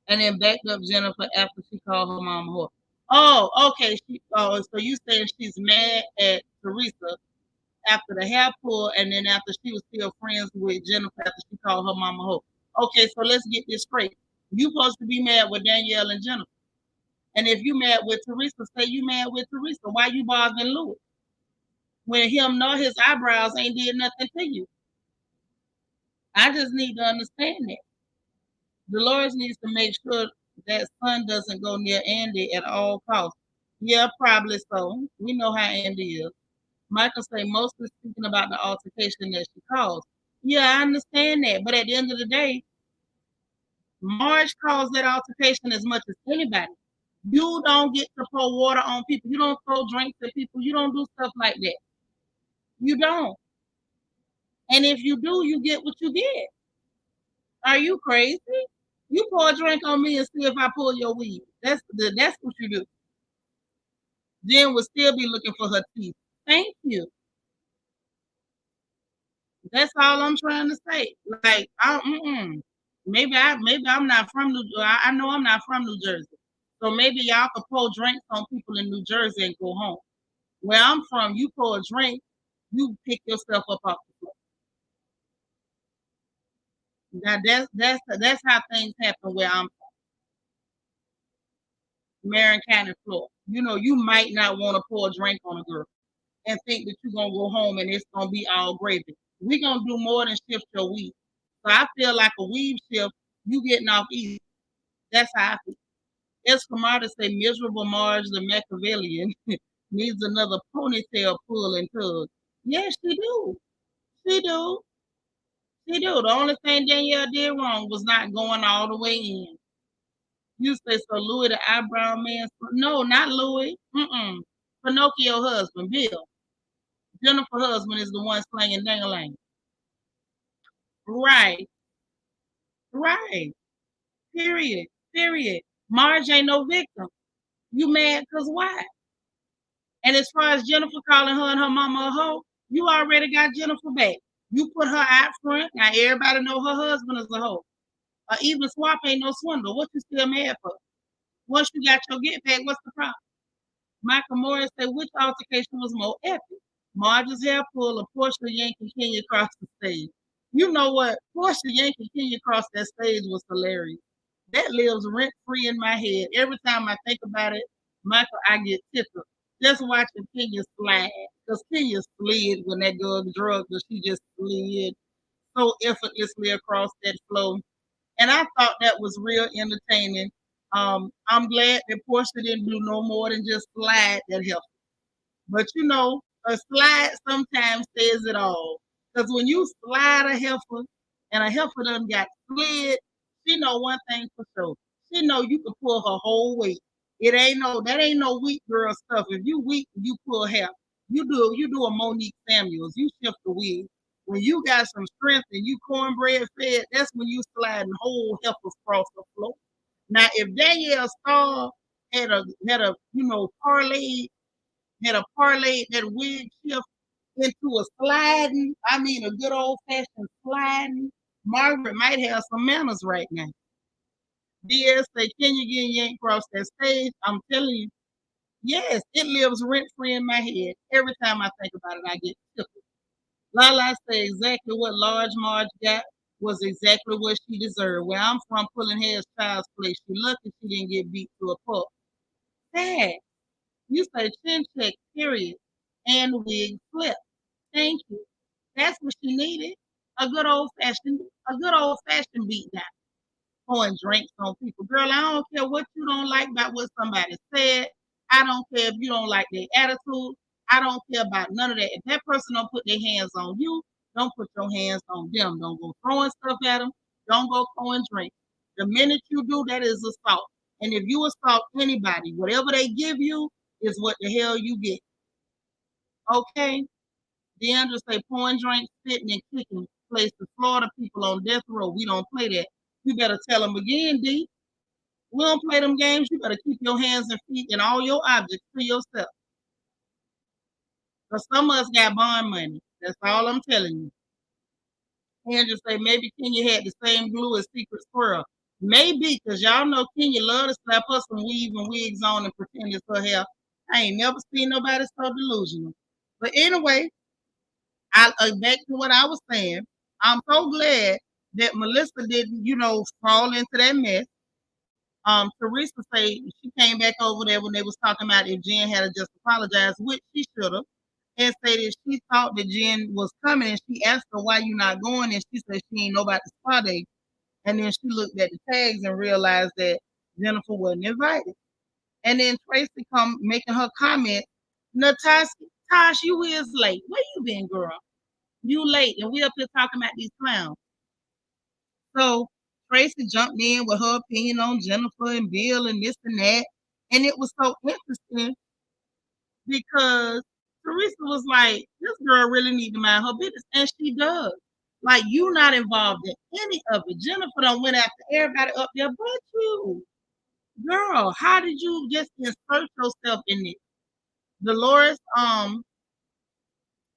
And then backed up Jennifer after she called her mom a whore. Oh, okay. So you saying she's mad at Teresa after the hair pull, and then after she was still friends with Jennifer after she called her mama a whore. Okay, so let's get this straight. You supposed to be mad with Danielle and Jennifer. And if you mad with Teresa, say you mad with Teresa. Why you bothering Louis? When him nor his eyebrows ain't did nothing to you. I just need to understand that. Dolores needs to make sure that son doesn't go near Andy at all costs. Yeah, probably so. We know how Andy is. Michael say mostly speaking about the altercation that she caused. Yeah, I understand that. But at the end of the day, Marge caused that altercation as much as anybody. You don't get to pour water on people. You don't throw drinks at people. You don't do stuff like that. You don't. And if you do, you get what you get. Are you crazy? You pour a drink on me and see if I pull your weed. That's what you do. Jen would still be looking for her teeth. Thank you. That's all I'm trying to say. Like, maybe I'm not from New. I know I'm not from New Jersey, so maybe y'all could pour drinks on people in New Jersey and go home. Where I'm from, you pour a drink, you pick yourself up off the floor. That's how things happen where I'm from, Marion County, Florida. You might not want to pour a drink on a girl and think that you're gonna go home and it's gonna be all gravy. We're gonna do more than shift your weave. So I feel like a weave shift, you getting off easy. That's how I feel. Escamada say miserable Marge the Machiavellian needs another ponytail pull and tug. Yes, she do. She do. She do. The only thing Danielle did wrong was not going all the way in. You say so Louis the eyebrow man. No, not Louis. Pinocchio husband, Bill. Jennifer husband is the one slanging dang-a-lang. Right. Right. Period. Period. Marge ain't no victim. You mad because why? And as far as Jennifer calling her and her mama a hoe, you already got Jennifer back. You put her out front. Now everybody know her husband is a hoe. Even swap ain't no swindle. What you still mad for? Once you got your get back, what's the problem? Michael Morris said, which altercation was more epic? Marge's hair pull or Portia yanking Kenya across the stage? You know what? Portia yanking Kenya across that stage was hilarious. That lives rent free in my head. Every time I think about it, Michael, I get tickled. Just watching Kenya slide. Because Kenya slid when that girl drugged her. She just slid so effortlessly across that floor. And I thought that was real entertaining. I'm glad that Portia didn't do no more than just slide that helped. But a slide sometimes says it all. Because when you slide a heifer and a heifer done got slid, she know one thing for sure. She know you can pull her whole weight. That ain't no weak girl stuff. If you weak, you pull hair. You do a Monique Samuels. You shift the wig. When you got some strength and you cornbread fed, that's when you sliding whole heifers across the floor. Now, if Danielle Starr had a parlay had a parlay that wig shift into a sliding, I mean a good old fashioned sliding. Margaret might have some manners right now. DS say, can you get yanked across that stage? I'm telling you, yes, it lives rent free in my head. Every time I think about it, I get tickled. Lala say exactly what Large Marge got was exactly what she deserved. Where I'm from, pulling hair's child's play. She lucky she didn't get beat to a pulp. Sad. You say chin check, period, and wig flip. Thank you. That's what she needed. A good old fashioned beat down. Pouring drinks on people. Girl, I don't care what you don't like about what somebody said. I don't care if you don't like their attitude. I don't care about none of that. If that person don't put their hands on you, don't put your hands on them. Don't go throwing stuff at them. Don't go throwing drinks. The minute you do, that is assault. And if you assault anybody, whatever they give you is what the hell you get. Okay? DeAndre say pouring drinks, spitting and kicking place the Florida people on death row. We don't play that. You better tell them again, D. We don't play them games. You better keep your hands and feet and all your objects to yourself. Because some of us got bond money. That's all I'm telling you. And just say maybe Kenya had the same glue as Secret Squirrel. Maybe, because y'all know Kenya love to slap us some weave and wigs on and pretend it's her hair. I ain't never seen nobody so delusional. But anyway, back to what I was saying. I'm so glad that Melissa didn't, fall into that mess. Teresa say she came back over there when they was talking about if Jen had to just apologize, which she should have, and said that she thought that Jen was coming, and she asked her why you not going, and she said she ain't know about the spa day, and then she looked at the tags and realized that Jennifer wasn't invited, and then Tracy come making her comment, Natasha, Tosh, you is late. Where you been, girl? You late, and we up here talking about these clowns. So Tracy jumped in with her opinion on Jennifer and Bill and this and that. And it was so interesting because Teresa was like, this girl really need to mind her business. And she does. Like, you not involved in any of it. Jennifer done went after everybody up there but you. Girl, how did you just insert yourself in this? Dolores,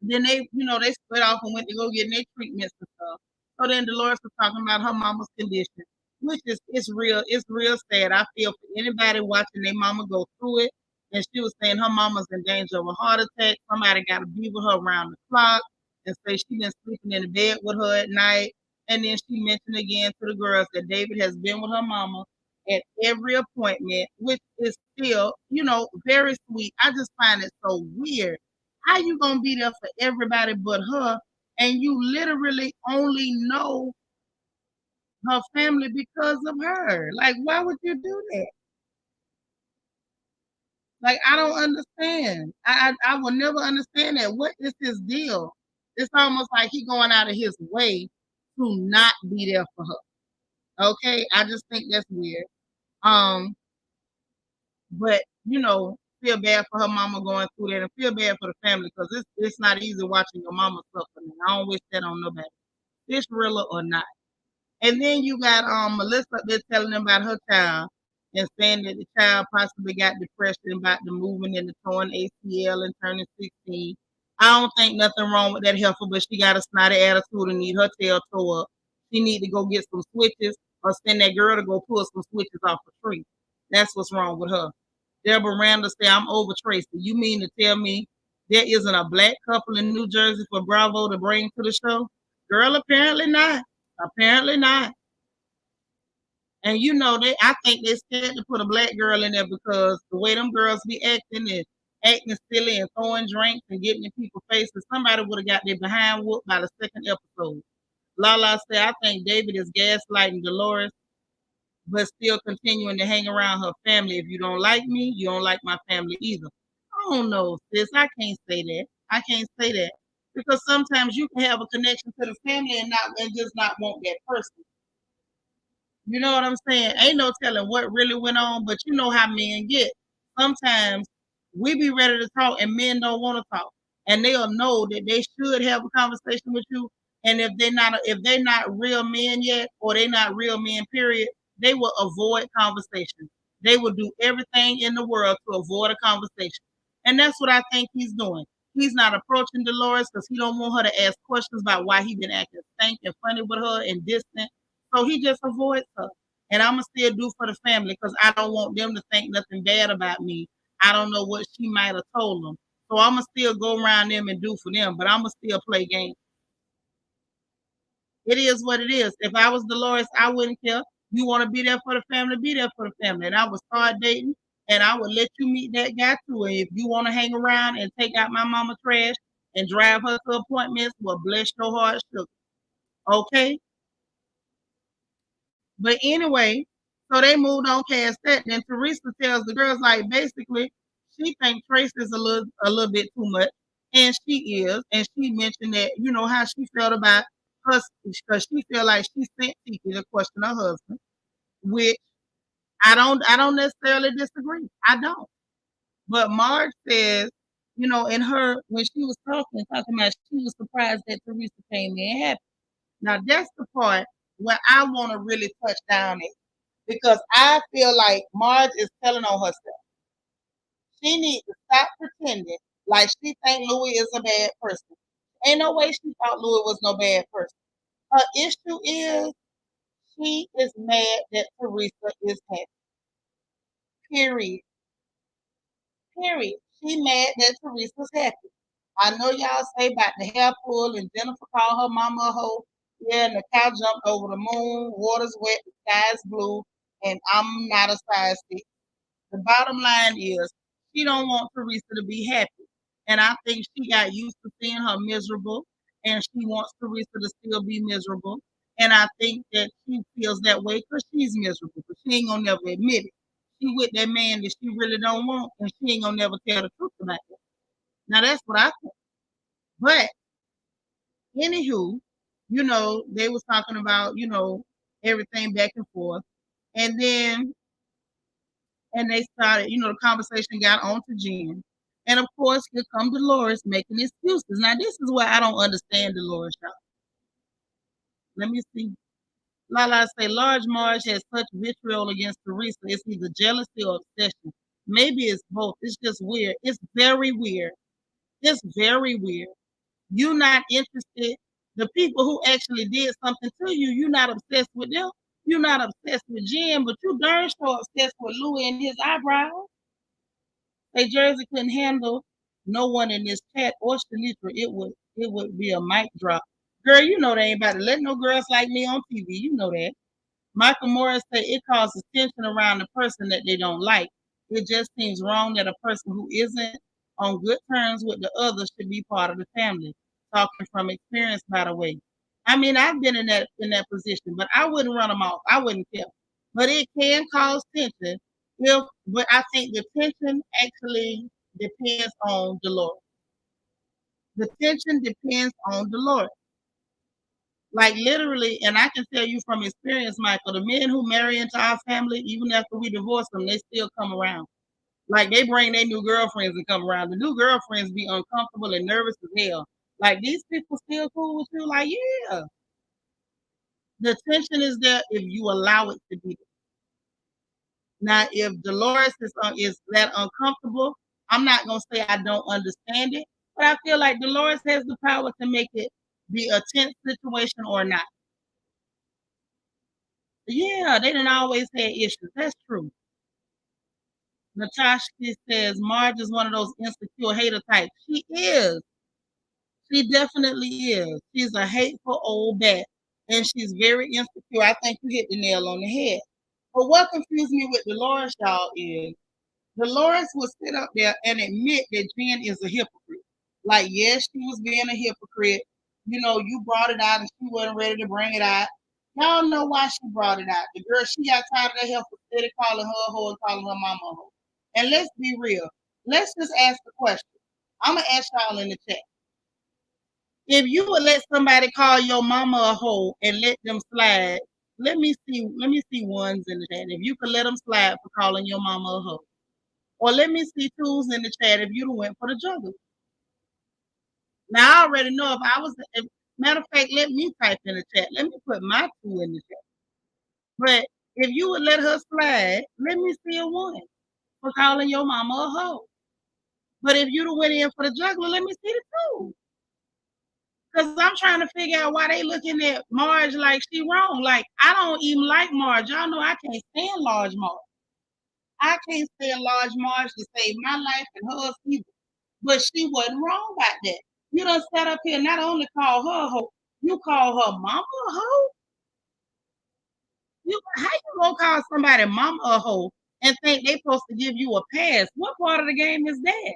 then they split off and went to go get their treatments and stuff. So then Dolores was talking about her mama's condition, which is it's real sad. I feel for anybody watching their mama go through it. And she was saying her mama's in danger of a heart attack. Somebody got to be with her around the clock and say she been sleeping in the bed with her at night. And then she mentioned again to the girls that David has been with her mama at every appointment, which is still, very sweet. I just find it so weird. How you gonna be there for everybody but her, and you literally only know her family because of her? Like, why would you do that? Like, I don't understand. I will never understand that. What is his deal? It's almost like he going out of his way to not be there for her. Okay, I just think that's weird. Um, but feel bad for her mama going through that, and feel bad for the family because it's not easy watching your mama suffer. I don't wish that on nobody, fish real or not. And then you got Melissa up there telling them about her child and saying that the child possibly got depression about the moving and the torn ACL and turning 16. I don't think nothing wrong with that heifer, but she got a snotty attitude and need her tail tore up. She need to go get some switches or send that girl to go pull some switches off a tree. That's what's wrong with her. Deborah Randall said, I'm over Tracy. You mean to tell me there isn't a black couple in New Jersey for Bravo to bring to the show? Girl, apparently not. Apparently not. And I think they're scared to put a black girl in there because the way them girls be acting silly and throwing drinks and getting in people's faces, somebody would have got their behind whooped by the second episode. Lala said, I think David is gaslighting Dolores, but still continuing to hang around her family. If you don't like me, you don't like my family either. I don't know, sis. I can't say that. I can't say that. Because sometimes you can have a connection to the family and just not want that person. You know what I'm saying? Ain't no telling what really went on, but you know how men get. Sometimes we be ready to talk and men don't want to talk. And they'll know that they should have a conversation with you. And if they're not real men yet, or they're not real men, period, they will avoid conversation. They will do everything in the world to avoid a conversation. And that's what I think he's doing. He's not approaching Dolores because he don't want her to ask questions about why he been acting stank and funny with her and distant. So he just avoids her. And I'ma still do for the family because I don't want them to think nothing bad about me. I don't know what she might have told them. So I'ma still go around them and do for them, but I'ma still play games. It is what it is. If I was Dolores, I wouldn't care. You want to be there for the family, be there for the family. And I would start dating and I would let you meet that guy too. And if you want to hang around and take out my mama trash and drive her to appointments, well, bless your heart, sugar. Okay? But anyway, so they moved on past that. Then Teresa tells the girls, like, basically, she thinks Trace is a little bit too much. And she is. And she mentioned that, how she felt about her because she felt like she sent Tiki to question her husband, which I don't necessarily disagree. I don't. But Marge says, in her when she was talking about she was surprised that Teresa came in happy. Now that's the part where I want to really touch down at because I feel like Marge is telling on herself. She needs to stop pretending like she think Louis is a bad person. Ain't no way she thought Louis was no bad person. Her issue is she is mad that Teresa is happy. Period. Period. She mad that Teresa's happy. I know y'all say about the hair pull and Jennifer called her mama a hoe. Yeah, and the cow jumped over the moon, water's wet, the sky's blue, and I'm not a size 6. The bottom line is she don't want Teresa to be happy. And I think she got used to seeing her miserable and she wants Teresa to still be miserable. And I think that she feels that way because she's miserable, but she ain't gonna never admit it. She with that man that she really don't want, and she ain't gonna never tell the truth about it. Now that's what I think. But anywho, they was talking about, everything back and forth. And then and they started, the conversation got on to Jen. And of course, here come Dolores making excuses. Now, this is where I don't understand Dolores, y'all. Let me see. Lala say, large Marge has such vitriol against Teresa. It's either jealousy or obsession. Maybe it's both. It's just weird. It's very weird. It's very weird. You're not interested. The people who actually did something to you, you're not obsessed with them. You're not obsessed with Jen, but you darn sure obsessed with Louis and his eyebrows. Say Jersey couldn't handle no one in this chat or Seanitra. It would be a mic drop. Girl, you know they ain't about to let no girls like me on TV. You know that. Michael Morris said it causes tension around the person that they don't like. It just seems wrong that a person who isn't on good terms with the other should be part of the family. Talking from experience, by the way. I mean, I've been in that position, but I wouldn't run them off. I wouldn't care. But it can cause tension. But I think the tension actually depends on Dolores. The tension depends on Dolores. Like literally, and I can tell you from experience, Michael, the men who marry into our family, even after we divorce them, they still come around. Like they bring their new girlfriends and come around. The new girlfriends be uncomfortable and nervous as hell. Like these people still cool with you. Like, yeah. The tension is there if you allow it to be there. Now, if Dolores is that uncomfortable, I'm not gonna say I don't understand it, but I feel like Dolores has the power to make it be a tense situation or not. Yeah, they didn't always have issues. That's true. Natasha says Marge is one of those insecure hater types. She is. She definitely is. She's a hateful old bat, and she's very insecure. I think you hit the nail on the head. But what confused me with Dolores, y'all, is Dolores will sit up there and admit that Jen is a hypocrite. Like, yes, she was being a hypocrite. You brought it out and she wasn't ready to bring it out. Y'all know why she brought it out. The girl, she got tired of that help steady calling her a hoe and calling her mama a hoe. And let's be real. Let's just ask the question. I'm going to ask y'all in the chat. If you would let somebody call your mama a hoe and let them slide, let me see ones in the chat. If you could let them slide for calling your mama a hoe. Or let me see twos in the chat if you went for the juggler. Now I already know matter of fact, let me type in the chat. Let me put my two in the chat. But if you would let her slide, let me see a one for calling your mama a hoe. But if you'd have went in for the juggler, let me see the two. Because I'm trying to figure out why they looking at Marge like she wrong. Like, I don't even like Marge. Y'all know I can't stand large Marge. I can't stand large Marge to save my life and hers either. But she wasn't wrong about that. You done sat up here and not only call her a hoe, you call her mama a hoe? How you gonna call somebody mama a hoe and think they supposed to give you a pass? What part of the game is that?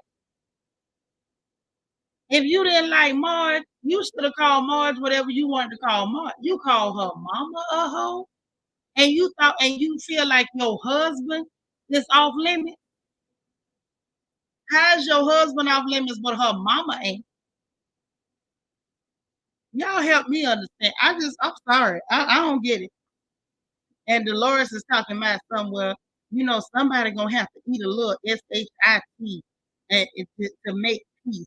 If you didn't like Marge, you should have called Marge whatever you wanted to call Marge. You call her mama a hoe, and you feel like your husband is off limits. How's your husband off limits, but her mama ain't? Y'all help me understand. I'm sorry. I don't get it. And Dolores is talking about somewhere, somebody gonna have to eat a little shit to make peace.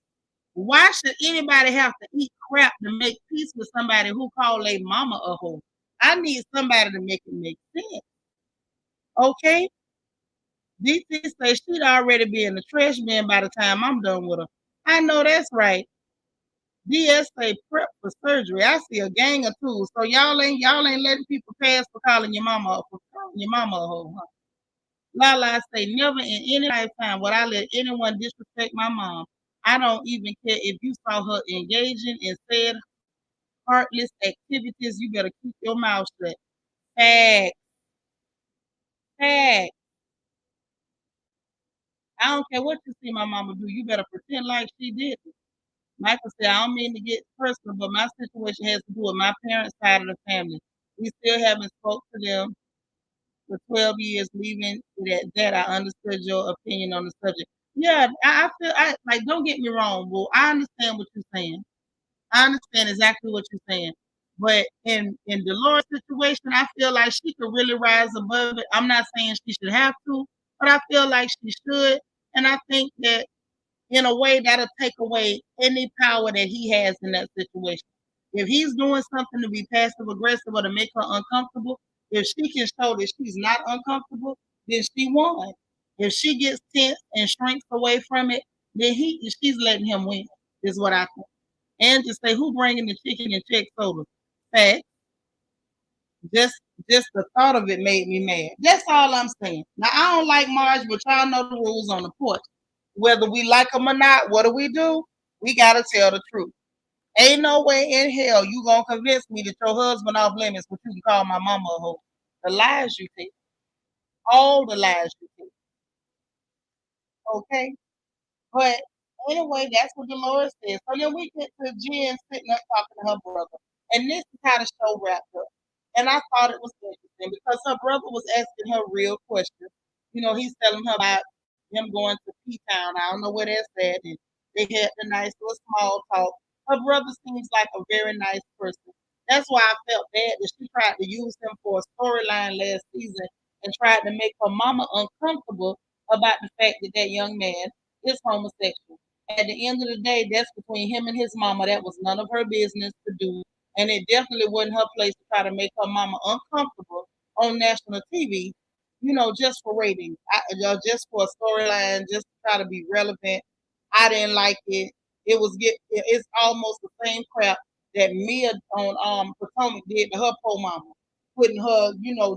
Why should anybody have to eat crap to make peace with somebody who call a mama a hoe? I need somebody to make it make sense. Okay? DT says she'd already be in the trash bin by the time I'm done with her. I know that's right. DS say prep for surgery. I see a gang of tools. So y'all ain't letting people pass for calling your mama a hoe, huh? Lala say never in any lifetime would I let anyone disrespect my mom. I don't even care if you saw her engaging in said heartless activities. You better keep your mouth shut. Fact, fact. I don't care what you see my mama do. You better pretend like she did it. Michael said, I don't mean to get personal, but my situation has to do with my parents' side of the family. We still haven't spoke to them for 12 years, leaving it at that. I understood your opinion on the subject. Yeah, I feel like, don't get me wrong, boo. I understand what you're saying. I understand exactly what you're saying. But in Dolores' situation, I feel like she could really rise above it. I'm not saying she should have to, but I feel like she should. And I think that in a way that'll take away any power that he has in that situation. If he's doing something to be passive aggressive or to make her uncomfortable, if she can show that she's not uncomfortable, then she won. If she gets tense and shrinks away from it, then she's letting him win. Is what I think. And to say who bringing the chicken and check soda? Fact. Just just the thought of it made me mad. That's all I'm saying. Now I don't like Marge, but y'all know the rules on the porch. Whether we like them or not, what do? We gotta tell the truth. Ain't no way in hell you gonna convince me that your husband off limits, but you can call my mama a hoe. The lies you think, all the lies you think. Okay. But anyway, that's what Dolores said. So then we get to Jen sitting up talking to her brother. And this is how the show wrapped up. And I thought it was interesting because her brother was asking her real questions. He's telling her about him going to P Town. I don't know where that's at. And they had the nice little small talk. Her brother seems like a very nice person. That's why I felt bad that she tried to use him for a storyline last season and tried to make her mama uncomfortable about the fact that that young man is homosexual. At the end of the day, that's between him and his mama. That was none of her business to do. And it definitely wasn't her place to try to make her mama uncomfortable on national TV, just for ratings, just for a storyline, just to try to be relevant. I didn't like it. It's almost the same crap that Mia on Potomac did to her poor mama, putting her,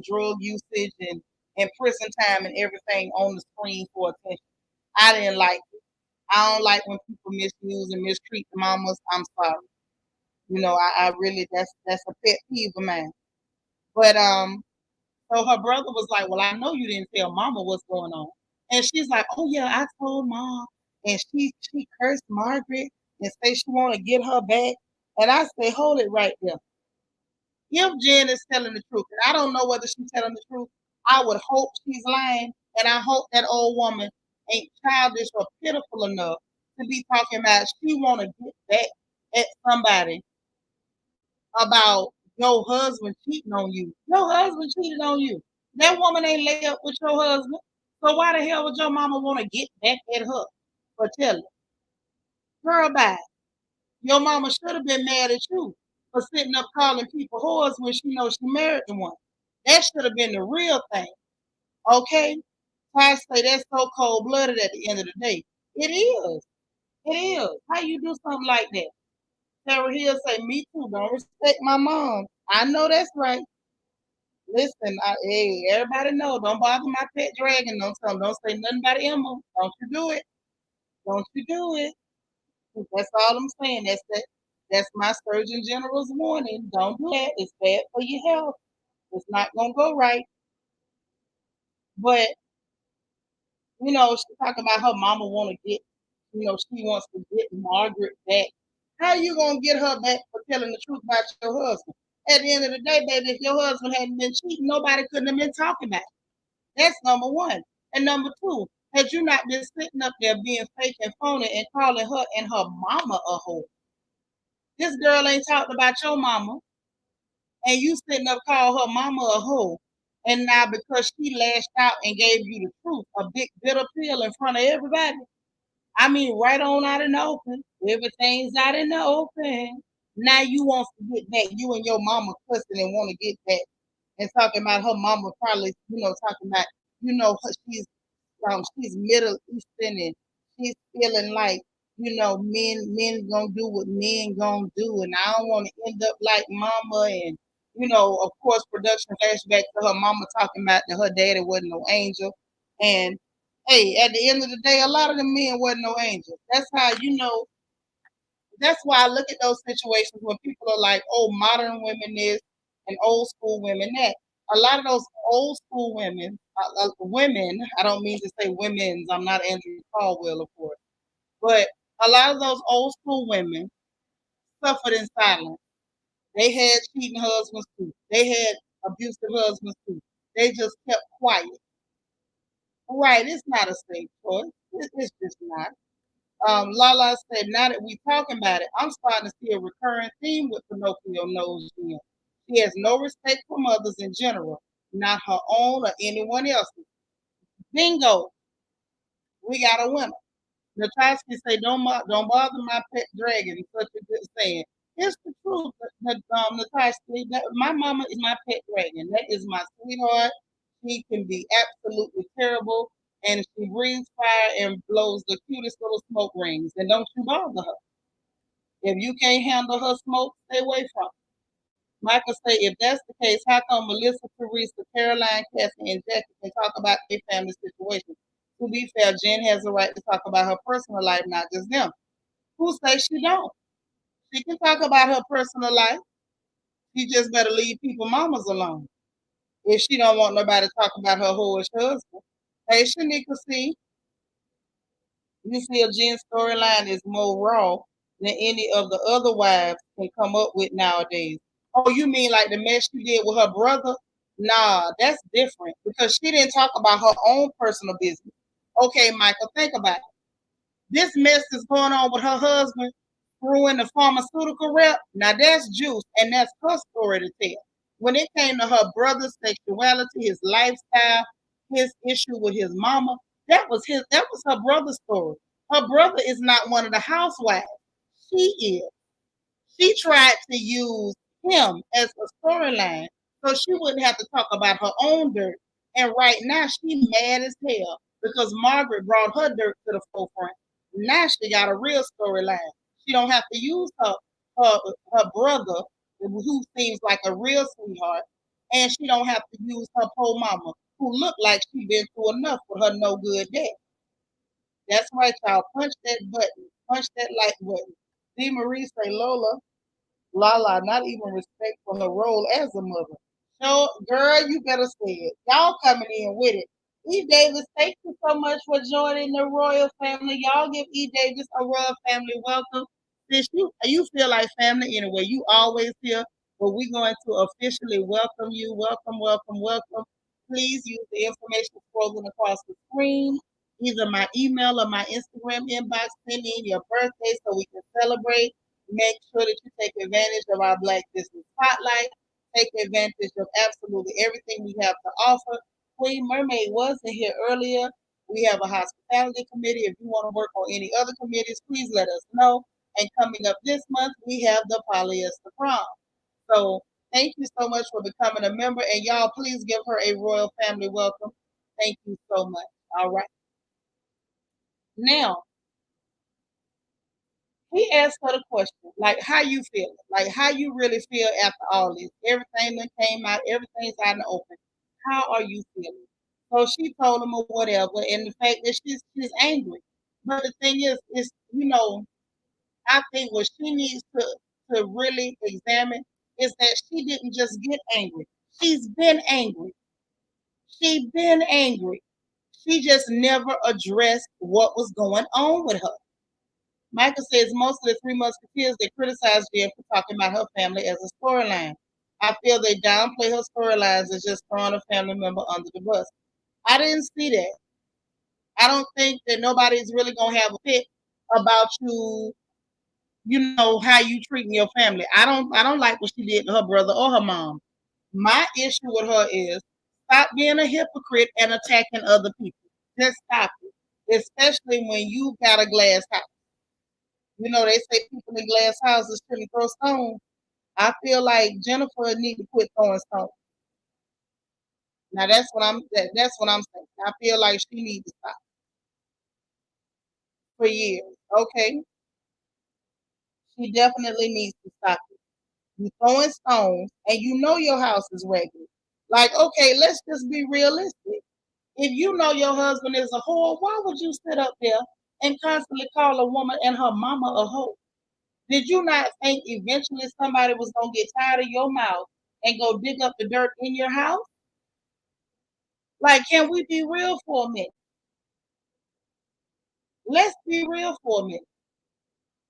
drug usage and prison time and everything on the screen for attention. I didn't like it. I don't like when people misuse and mistreat the mamas. I'm sorry. I really that's a pet peeve of mine. But so her brother was like, well, I know you didn't tell mama what's going on. And she's like, oh yeah, I told mom. And she cursed Margaret and say she wanna get her back. And I say, hold it right there. If Jen is telling the truth, and I don't know whether she's telling the truth, I would hope she's lying, and I hope that old woman ain't childish or pitiful enough to be talking about she want to get back at somebody about your husband cheating on you. Your husband cheated on you. That woman ain't lay up with your husband. So why the hell would your mama want to get back at her for telling? Girl, bye. Your mama should have been mad at you for sitting up calling people whores when she knows she married the one. That should have been the real thing. Okay? So I say that's so cold blooded at the end of the day. It is. It is. How you do something like that? Sarah Hill say, me too. Don't respect my mom. I know that's right. Listen, hey, everybody know. Don't bother my pet dragon. Don't say nothing about Emma. Don't you do it. Don't you do it. That's all I'm saying. That's my Surgeon General's warning. Don't do that. It's bad for your health. It's not gonna go right. But she talking about her mama want to get, she wants to get Margaret back. How you gonna get her back for telling the truth about your husband? At the end of the day, baby, if your husband hadn't been cheating, nobody couldn't have been talking about it. That's number one. And number two, had you not been sitting up there being fake and phony and calling her and her mama a hoe? This girl ain't talked about your mama, and you sitting up call her mama a hoe. And now because she lashed out and gave you the truth, a big bitter pill in front of everybody. I mean, right on out in the open. Everything's out in the open. Now you want to get back. You and your mama cussing and want to get back and talking about her mama probably, talking about, she's she's Middle Eastern and she's feeling like, men gonna do what men gonna do, and I don't want to end up like mama. And of course, production flashback to her mama talking about that her daddy wasn't no angel. And hey, at the end of the day, a lot of the men wasn't no angels. That's how That's why I look at those situations when people are like, "Oh, modern women is and old school women that." A lot of those old school women. I don't mean to say women's. I'm not Andrew Caldwell, of course, but a lot of those old school women suffered in silence. They had cheating husbands too. They had abusive husbands too. They just kept quiet. Right? It's not a safe choice. It's just not. Lala said, now that we talking about it, I'm starting to see a recurring theme with Pinocchio nose Jim. She has no respect for mothers in general, not her own or anyone else's. Bingo, we got a winner. Natasha say, don't bother my pet dragon. Such a good saying. It's the truth, Natasha. My mama is my pet dragon. That is my sweetheart. She can be absolutely terrible, and she breathes fire and blows the cutest little smoke rings. And don't you bother her. If you can't handle her smoke, stay away from her. Michael say, if that's the case, how come Melissa, Teresa, Caroline, Cassie, and Jackie can talk about their family situation? To be fair, Jen has a right to talk about her personal life, not just them. Who says she don't? She can talk about her personal life. She just better leave people mamas alone. If she don't want nobody to talk about her whorish husband. Hey, Shanika, see, you feel Jen's storyline is more raw than any of the other wives can come up with nowadays. Oh, you mean like the mess she did with her brother? Nah, that's different because she didn't talk about her own personal business. Okay, Michael, think about it. This mess is going on with her husband screwing the pharmaceutical rep. Now that's juice, and that's her story to tell. When it came to her brother's sexuality, his lifestyle, his issue with his mama, that was her brother's story. Her brother is not one of the housewives. She is. She tried to use him as a storyline so she wouldn't have to talk about her own dirt. And right now she mad as hell because Margaret brought her dirt to the forefront. Now she got a real storyline. She don't have to use her her brother, who seems like a real sweetheart, and she don't have to use her poor mama, who looked like she been through enough with her no good dad. That's right, y'all. Punch that button. Punch that like button. D. Marie say, Lala, not even respect for her role as a mother. So, girl, you better say it. Y'all coming in with it. E. Davis, thank you so much for joining the royal family. Y'all give E. Davis a royal family welcome. Since you feel like family anyway, you always here, but we're going to officially welcome you. Welcome, welcome, welcome. Please use the information scrolling across the screen, either my email or my Instagram inbox. Send in your birthday so we can celebrate. Make sure that you take advantage of our Black Business Spotlight. Take advantage of absolutely everything we have to offer. Queen Mermaid was in here earlier. We have a hospitality committee. If you want to work on any other committees, please let us know. And coming up this month, we have the polyester prom. So thank you so much for becoming a member. And y'all, please give her a royal family welcome. Thank you so much. All right. Now, He asked her the question, like, how you feel? Like, how you really feel after all this? Everything that came out, everything's out in the open. How are you feeling? So she told him or whatever, and the fact that she's angry. But the thing is, I think what she needs to really examine is that she didn't just get angry. She's been angry. She's been angry. She just never addressed what was going on with her. Michael says most of the Three Musketeers they criticize Jen for talking about her family as a storyline. I feel they downplay her storylines as just throwing a family member under the bus. I didn't see that. I don't think that nobody's really gonna have a fit about how you treating your family. I don't like what she did to her brother or her mom. My issue with her is stop being a hypocrite and attacking other people. Just stop it. Especially when you got a glass house. They say people in glass houses shouldn't throw stones. I feel like Jennifer need to quit throwing stones. Now that's what I'm saying. I feel like she needs to stop for years. Okay, she definitely needs to stop it. You throwing stones, and your house is regular. Like, okay, let's just be realistic. If you know your husband is a whore, why would you sit up there and constantly call a woman and her mama a hoe? Did you not think eventually somebody was gonna get tired of your mouth and go dig up the dirt in your house? Like, can we be real for a minute? Let's be real for a minute.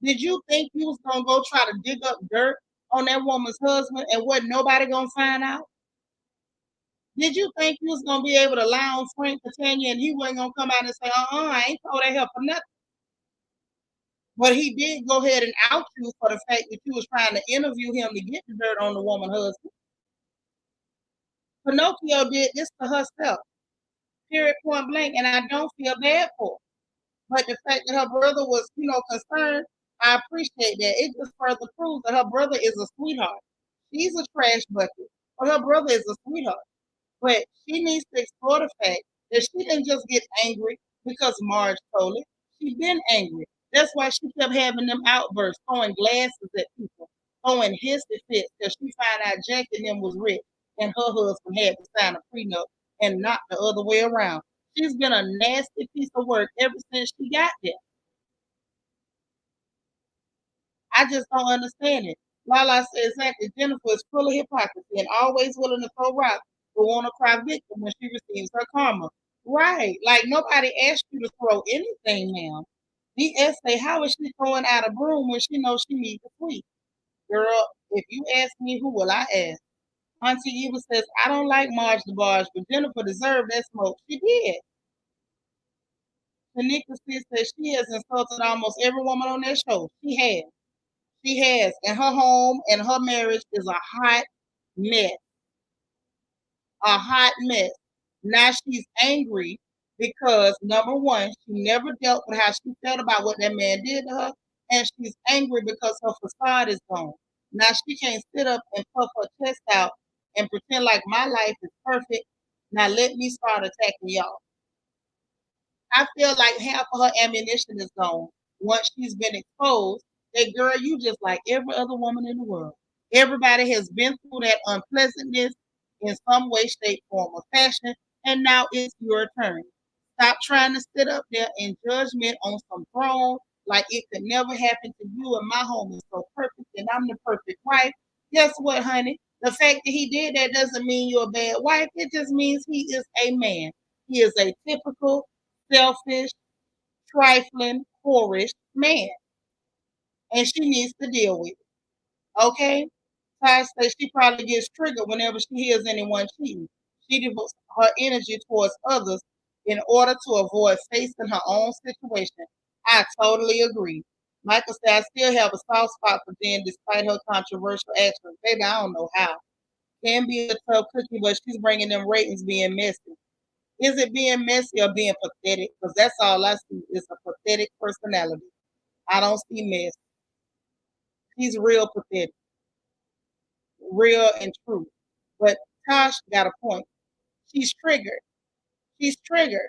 Did you think you was gonna go try to dig up dirt on that woman's husband and wasn't nobody gonna find out? Did you think you was gonna be able to lie on Frank Catania and he wasn't gonna come out and say, I ain't told that help for nothing? But he did go ahead and out you for the fact that you was trying to interview him to get the dirt on the woman's husband. Pinocchio did this to herself, period, point blank, and I don't feel bad for her. But the fact that her brother was, concerned, I appreciate that. It just further proves that her brother is a sweetheart. She's a trash bucket, but her brother is a sweetheart. But she needs to explore the fact that she didn't just get angry because Marge told it. She been angry. That's why she kept having them outbursts, throwing glasses at people, throwing hissy fits because she found out Jack and them was rich and her husband had to sign a prenup and not the other way around. She's been a nasty piece of work ever since she got there. I just don't understand it. Lala said exactly. Jennifer is full of hypocrisy and always willing to throw rocks, but want to cry victim when she receives her karma. Right. Like nobody asked you to throw anything now. The essay, how is she throwing out a broom when she knows she needs a sweep? Girl, if you ask me, who will I ask? Auntie Eva says, I don't like Marge the Barge, but Jennifer deserved that smoke. She did. Tanika says she has insulted almost every woman on that show. She has. She has. And her home and her marriage is a hot mess. A hot mess. Now she's angry because number one, she never dealt with how she felt about what that man did to her, and she's angry because her facade is gone. Now she can't sit up and puff her chest out and pretend like my life is perfect. Now let me start attacking y'all. I feel like half of her ammunition is gone once she's been exposed. That girl, you just like every other woman in the world. Everybody has been through that unpleasantness in some way, shape, form, or fashion, and now it's your turn. Stop trying to sit up there in judgment on some throne like it could never happen to you and my home is so perfect and I'm the perfect wife. Guess what, honey? The fact that he did that doesn't mean you're a bad wife. It just means he is a man. He is a typical, selfish, trifling, whorish man. And she needs to deal with it. Okay? Ty says she probably gets triggered whenever she hears anyone cheating. She devotes her energy towards others in order to avoid facing her own situation. I totally agree. Michael said, I still have a soft spot for Jen despite her controversial actions. Baby, I don't know how. Can be a tough cookie, but she's bringing them ratings being messy. Is it being messy or being pathetic? Because that's all I see is a pathetic personality. I don't see mess. He's real pathetic, real and true. But Tosh got a point. She's triggered. She's triggered.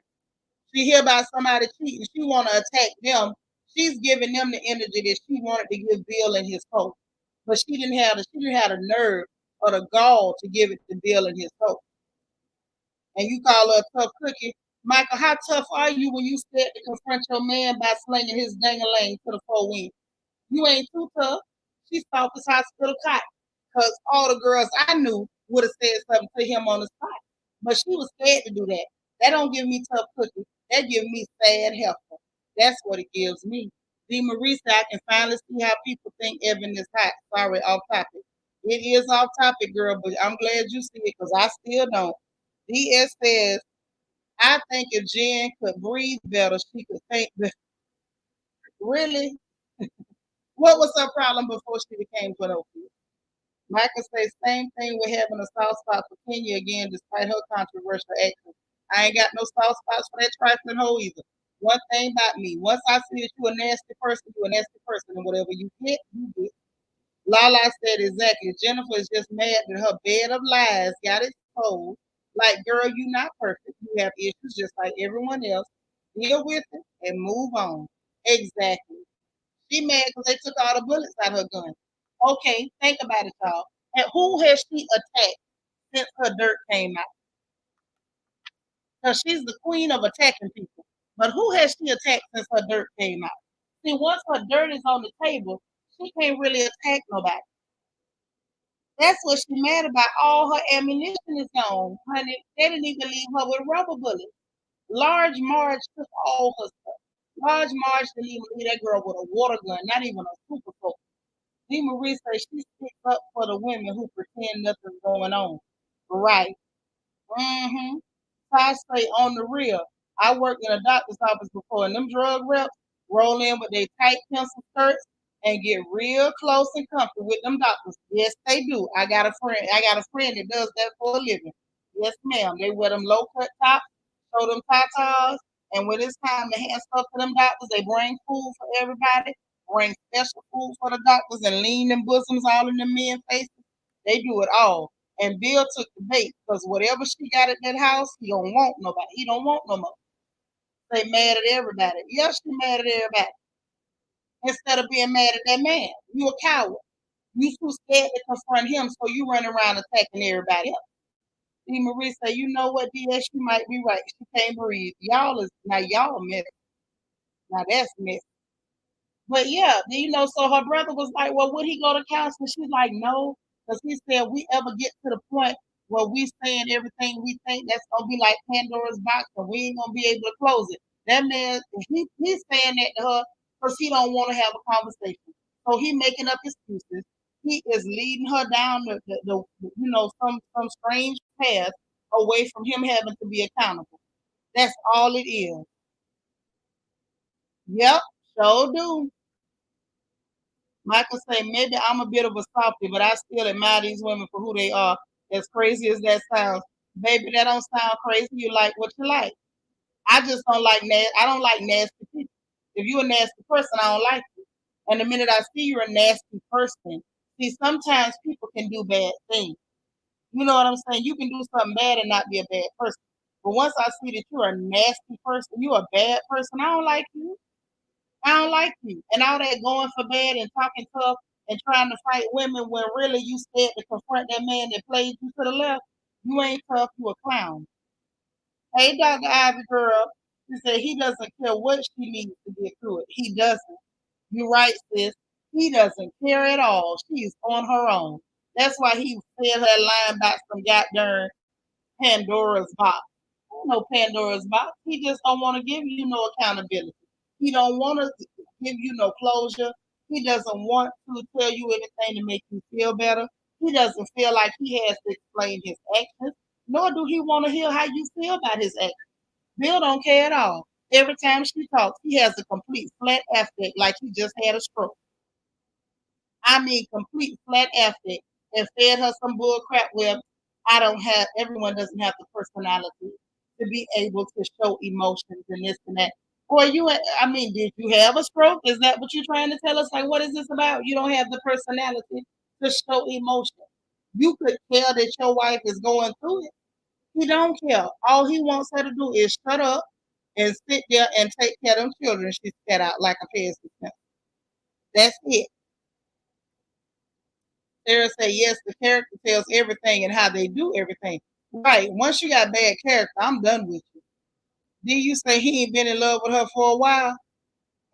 She hear about somebody cheating. She want to attack them. She's giving them the energy that she wanted to give Bill and his folks, but she didn't have the nerve or the gall to give it to Bill and his folks. And you call her a tough cookie. Michael, how tough are you when you scared to confront your man by slinging his dang-a-lang to the four winds? You ain't too tough. She soft as hospital cotton. Because all the girls I knew would have said something to him on the spot. But she was scared to do that. That don't give me tough cookie. That gives me sad heifer. That's what it gives me. D. Marisa, I can finally see how people think Evan is hot. Sorry, off topic. It is off topic, girl, but I'm glad you see it because I still don't. DS says, I think if Jen could breathe better, she could think better. Really? What was her problem before she became Pinocchio? Michael says, same thing with having a soft spot for Kenya again, despite her controversial actions. I ain't got no soft spots for that trifling hoe either. One thing about me, once I see that you a nasty person, you a nasty person, and whatever you get, you get. Lala said exactly. Jennifer is just mad that her bed of lies got exposed. Like, girl, you not perfect. You have issues just like everyone else. Deal with it and move on. Exactly. She mad because they took all the bullets out of her gun. Okay, think about it, y'all. And who has she attacked since her dirt came out? Because she's the queen of attacking people. But who has she attacked since her dirt came out? See, once her dirt is on the table, she can't really attack nobody. That's what she mad about. All her ammunition is gone, honey. They didn't even leave her with rubber bullets. Large Marge took all her stuff. Large Marge didn't even leave that girl with a water gun, not even a super soaker. D. Marie says she sticks up for the women who pretend nothing's going on. Right. Mm-hmm. I say on the real. I worked in a doctor's office before, and them drug reps roll in with their tight pencil skirts and get real close and comfortable with them doctors. Yes, they do. I got a friend that does that for a living. Yes, ma'am. They wear them low cut tops, show them tatas, and when it's time to hand stuff to them doctors, they bring food for everybody, bring special food for the doctors, and lean them bosoms all in the men's faces. They do it all. And Bill took the bait because whatever she got at that house, he don't want nobody. He don't want no more. They mad at everybody. Yes, she mad at everybody. Instead of being mad at that man, you a coward. You too scared to confront him, so you run around attacking everybody else. D. Marie say, you know what, DS, you might be right. She can't breathe. Y'all mess. Now that's mess. But yeah, so her brother was like, well, would he go to counseling? She's like, no, because he said we ever get to the point where we saying everything we think, that's gonna be like Pandora's box, and we ain't gonna be able to close it. That man, he's saying that to her because he don't want to have a conversation. So he making up excuses. He is leading her down some strange path away from him having to be accountable. That's all it is. Yep, sure do. Michael say, maybe I'm a bit of a softie, but I still admire these women for who they are. As crazy as that sounds. Baby, that don't sound crazy. You like what you like. I just don't like I don't like nasty people. If you're a nasty person, I don't like you. And the minute I see you're a nasty person, see, sometimes people can do bad things. You know what I'm saying? You can do something bad and not be a bad person. But once I see that you're a nasty person, you're a bad person, I don't like you. I don't like you. And all that going for bed and talking tough and trying to fight women when really you scared to confront that man that played you to the left. You ain't tough, you a clown. Hey, Dr. Ivy girl. She said he doesn't care what she needs to get through it. He doesn't. You're right, sis. He doesn't care at all. She's on her own. That's why he said her line about some goddamn Pandora's box. No Pandora's box. He just don't want to give you no accountability. He don't want to give you no closure. He doesn't want to tell you anything to make you feel better. He doesn't feel like he has to explain his actions, nor do he want to hear how you feel about his actions. Bill don't care at all. Every time she talks, he has a complete flat affect like he just had a stroke. I mean, complete flat affect and fed her some bull crap where everyone doesn't have the personality to be able to show emotions and this and that. Or did you have a stroke? Is that what you're trying to tell us? Like, what is this about? You don't have the personality to show emotion. You could tell that your wife is going through it. He don't care. All he wants her to do is shut up and sit there and take care of them children she spat out like a pesky simp. That's it. Sarah said, yes, the character tells everything and how they do everything. Right. Once you got bad character, I'm done with you. Then you say he ain't been in love with her for a while.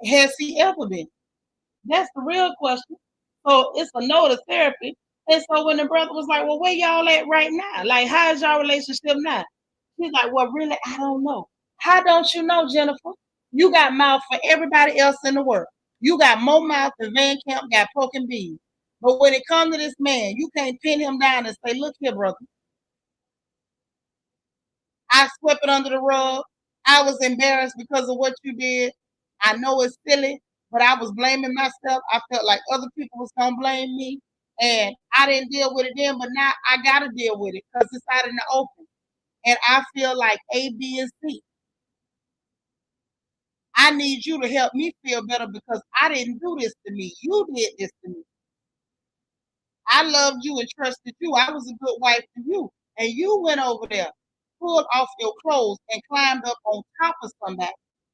Has he ever been? That's the real question. So it's a no to therapy. And so when the brother was like, well, where y'all at right now? Like, how's y'all relationship now? He's like, well, really, I don't know. How don't you know, Jennifer? You got mouth for everybody else in the world. You got more mouth than Van Camp got poking bees. But when it comes to this man, you can't pin him down and say, look here, brother. I swept it under the rug. I was embarrassed because of what you did. I know it's silly, but I was blaming myself. I felt like other people was gonna blame me, and I didn't deal with it then. But now I gotta deal with it because it's out in the open, and I feel like A, B, and C. I need you to help me feel better because I didn't do this to me. You did this to me. I loved you and trusted you. I was a good wife to you. And you went over there, pulled off your clothes, and climbed up on top of somebody.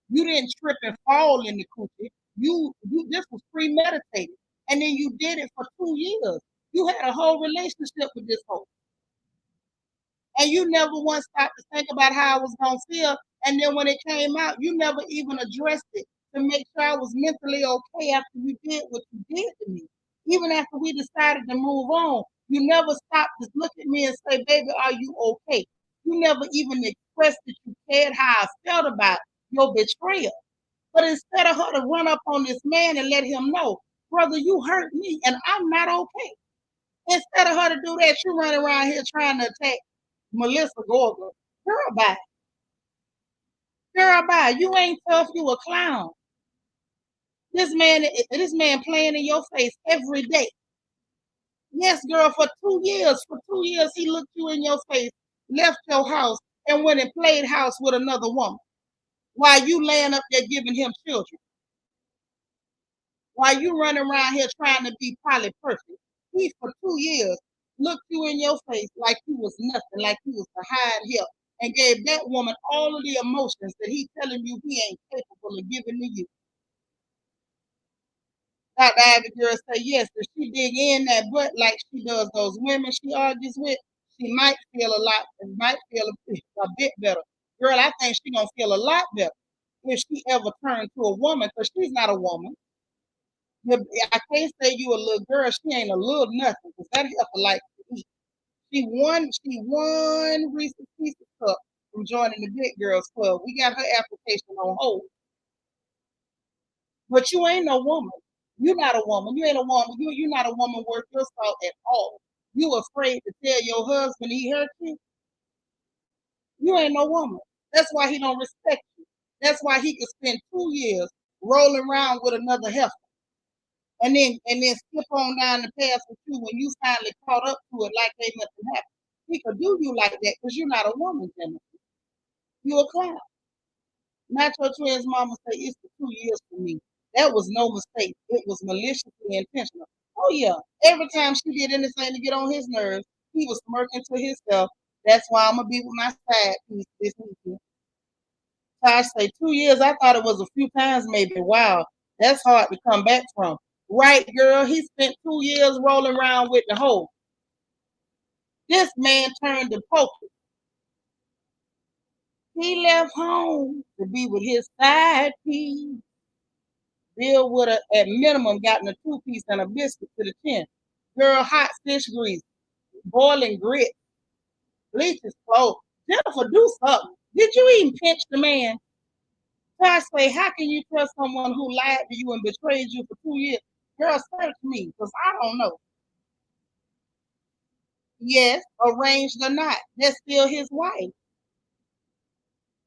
You didn't trip and fall in the coochie. You this was premeditated. And then you did it for 2 years. You had a whole relationship with this hoe. And you never once stopped to think about how I was gonna feel. And then when it came out, you never even addressed it to make sure I was mentally okay after you did what you did to me. Even after we decided to move on, you never stopped to look at me and say, baby, are you okay? You never even expressed that you cared how I felt about your betrayal. But instead of her to run up on this man and let him know, brother, you hurt me and I'm not okay. Instead of her to do that, you run around here trying to attack Melissa Gorga. Girl, bye. Girl, bye. You ain't tough. You a clown. This man playing in your face every day. Yes, girl, for 2 years. For 2 years, he looked you in your face, left your house, and went and played house with another woman. While you laying up there giving him children. While you running around here trying to be probably perfect. He, for 2 years, looked you in your face like you was nothing, like you was the hide help, and gave that woman all of the emotions that he telling you he ain't capable of giving to you. Dr. Abigail say yes, if she dig in that butt like she does those women she argues with, she might feel a lot, might feel a bit better. Girl, I think she gonna feel a lot better if she ever turned to a woman, because she's not a woman. I can't say you a little girl. She ain't a little nothing, because that heifer like to eat. She won Reese's Pieces Cup from joining the Big Girls Club. We got her application on hold. But you ain't no woman. You're not a woman. You ain't a woman. You're not a woman worth your salt at all. You afraid to tell your husband he hurt you? You ain't no woman. That's why he don't respect you. That's why he could spend 2 years rolling around with another heifer and then skip on down the path with you when you finally caught up to it like ain't nothing happened. He could do you like that because you're not a woman, Jennifer. You a clown. Not your twins mama say it's the 2 years for me. That was no mistake. It was maliciously intentional. Oh yeah. Every time she did anything to get on his nerves, he was smirking to himself. That's why I'm gonna be with my side piece this weekend. So I say 2 years. I thought it was a few times maybe. Wow, that's hard to come back from. Right, girl. He spent 2 years rolling around with the hoe. This man turned to poker. He left home to be with his side piece. Bill would have, at minimum, gotten a 2-piece and a biscuit to the chin. Girl, hot fish grease, boiling grit, bleach his clothes. Jennifer, do something. Did you even pinch the man? So I say, how can you trust someone who lied to you and betrayed you for 2 years? Girl, search me, because I don't know. Yes, arranged or not, that's still his wife.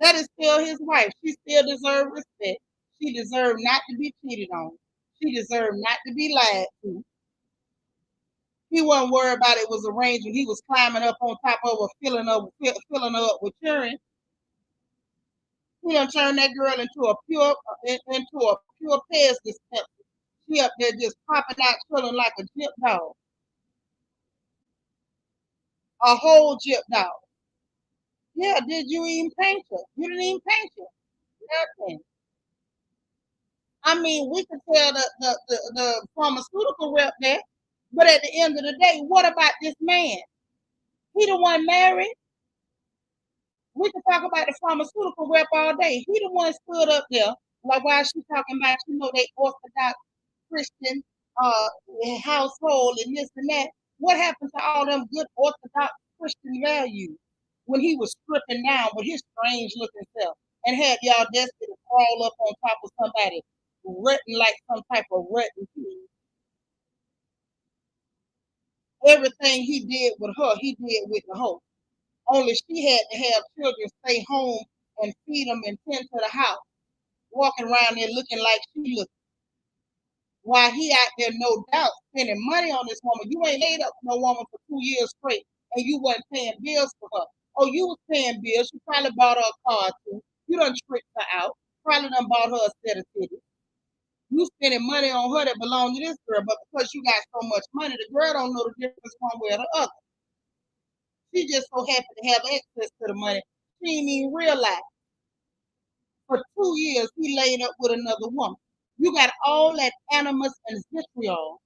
That is still his wife. She still deserves respect. She deserved not to be cheated on. She deserved not to be lied to. He wasn't worried about it was arranged when he was climbing up on top of her, filling her up with children. He done turned that girl into a pest dispenser. She up there just popping out children like a gyp dog. A whole gyp dog. Yeah, did you even paint her? You didn't even paint her. Nothing. I mean, we could tell the pharmaceutical rep that, but at the end of the day, what about this man? He the one married. We could talk about the pharmaceutical rep all day. He the one stood up there, like while she talking about, they Orthodox Christian uh household and this and that. What happened to all them good Orthodox Christian values when he was stripping down with his strange looking self and had the audacity to crawl up on top of somebody rutting like some type of rutting kid? Everything he did with her, he did with the hoe. Only she had to have children stay home and feed them and tend to the house, walking around there looking like she looked. While he out there, no doubt, spending money on this woman. You ain't laid up with no woman for 2 years straight, and you wasn't paying bills for her. Oh, you was paying bills. You probably bought her a car too. You done tricked her out. Probably done bought her a set of titties. You spending money on her that belonged to this girl, but because you got so much money, the girl don't know the difference one way or the other. She just so happy to have access to the money. She didn't even realize. For 2 years, he laid up with another woman. You got all that animus and vitriol,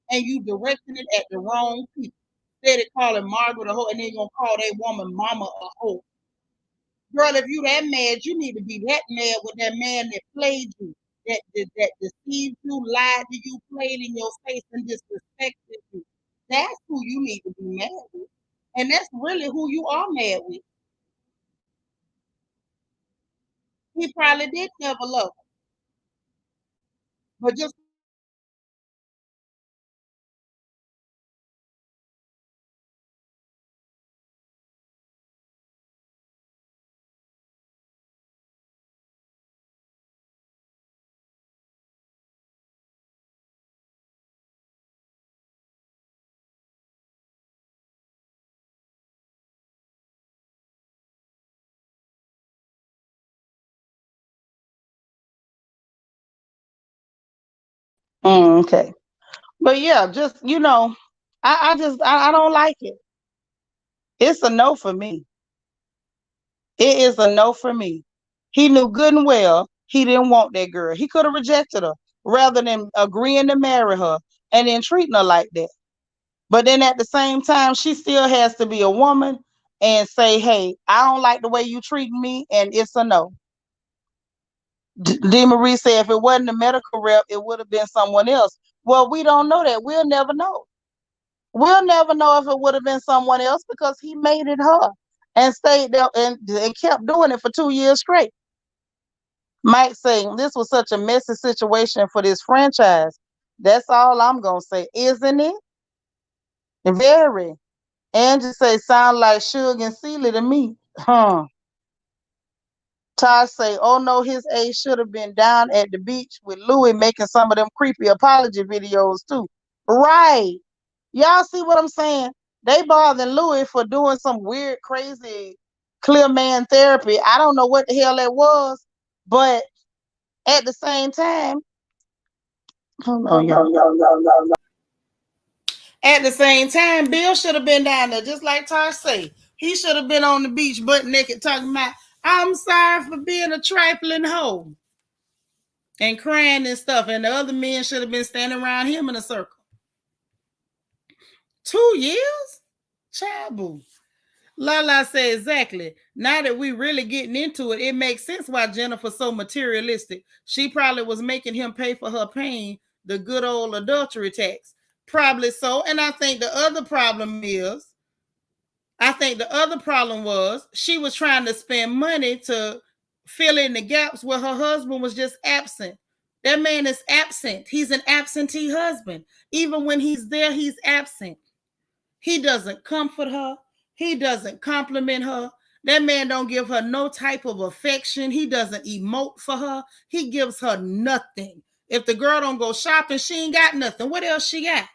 and you directing it at the wrong people. Instead of calling Margaret a hoe, and then you're going to call that woman mama a hoe. Girl, if you that mad, you need to be that mad with that man that played you, that deceived you, lied to you, played in your face, and disrespected you. That's who you need to be mad with. And that's really who you are mad with. He probably did never love her. But just okay. But yeah, just I don't like it. It's a no for me. It is a no for me. He knew good and well he didn't want that girl. He could have rejected her rather than agreeing to marry her and then treating her like that. But then at the same time, she still has to be a woman and say, hey, I don't like the way you treat me, and it's a no. D. Marie said if it wasn't a medical rep, it would have been someone else. Well, we don't know that. We'll never know. We'll never know if it would have been someone else because he made it her and stayed there and kept doing it for 2 years straight. Mike saying this was such a messy situation for this franchise. That's all I'm gonna say, isn't it? Very. Angie say sound like Suge and Celie to me. Huh. Todd say, oh no, his age should have been down at the beach with Louis making some of them creepy apology videos too. Right. Y'all see what I'm saying? They bothering Louis for doing some weird, crazy clear man therapy. I don't know what the hell that was, but at the same time, hold on, y'all. At the same time, Bill should have been down there, just like Tosh say. He should have been on the beach butt naked talking about, I'm sorry for being a trifling hoe. And crying and stuff. And the other men should have been standing around him in a circle. 2 years? Child boo. Lala said exactly. Now that we really getting into it, it makes sense why Jennifer's so materialistic. She probably was making him pay for her pain, the good old adultery tax. Probably so. And I think the other problem was she was trying to spend money to fill in the gaps where her husband was just absent. That man is absent. He's an absentee husband. Even when he's there, he's absent. He doesn't comfort her. He doesn't compliment her. That man don't give her no type of affection. He doesn't emote for her. He gives her nothing. If the girl don't go shopping, she ain't got nothing. What else she got?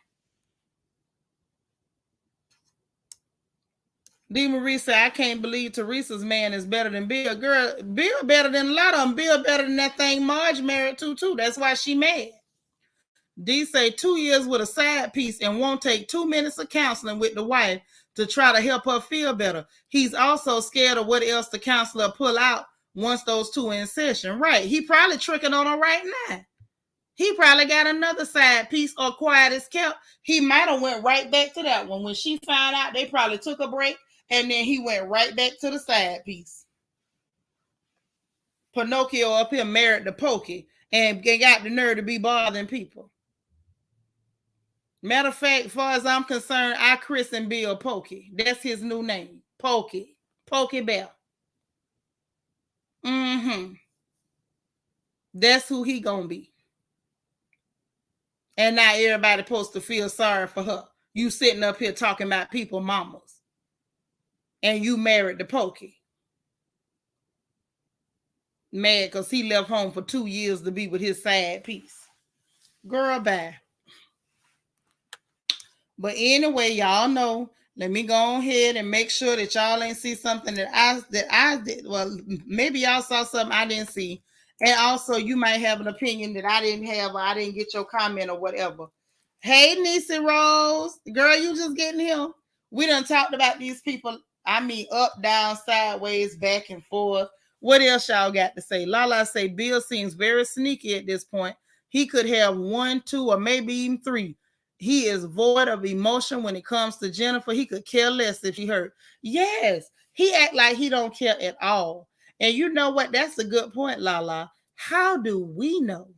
D. Marie said, I can't believe Teresa's man is better than Bill. Girl, Bill better than a lot of them. Bill better than that thing Marge married to, too. That's why she mad. D say 2 years with a side piece and won't take 2 minutes of counseling with the wife to try to help her feel better. He's also scared of what else the counselor pull out once those two in session. Right. He probably tricking on her right now. He probably got another side piece or quiet as kept. He might have went right back to that one. When she found out, they probably took a break, and then he went right back to the side piece. Pinocchio up here married to Pokey and got the nerve to be bothering people. Matter of fact, as far as I'm concerned, I christen Bill Pokey. That's his new name. Pokey. Pokey Bear. Mm-hmm. That's who he gonna be. And now everybody supposed to feel sorry for her. You sitting up here talking about people mamas. And you married to Pokey. Mad because he left home for 2 years to be with his side piece. Girl, bye. But anyway, y'all know, let me go ahead and make sure that y'all ain't see something that I did. Well, maybe y'all saw something I didn't see. And also, you might have an opinion that I didn't have, or I didn't get your comment or whatever. Hey, Niecy Rose. Girl, you just getting here. We done talked about these people. I mean, up, down, sideways, back and forth. What else y'all got to say? Lala say, Bill seems very sneaky at this point. He could have 1, 2, or maybe even 3. He is void of emotion when it comes to Jennifer. He could care less if she hurt. Yes, he act like he don't care at all. And you know what? That's a good point, Lala. How do we know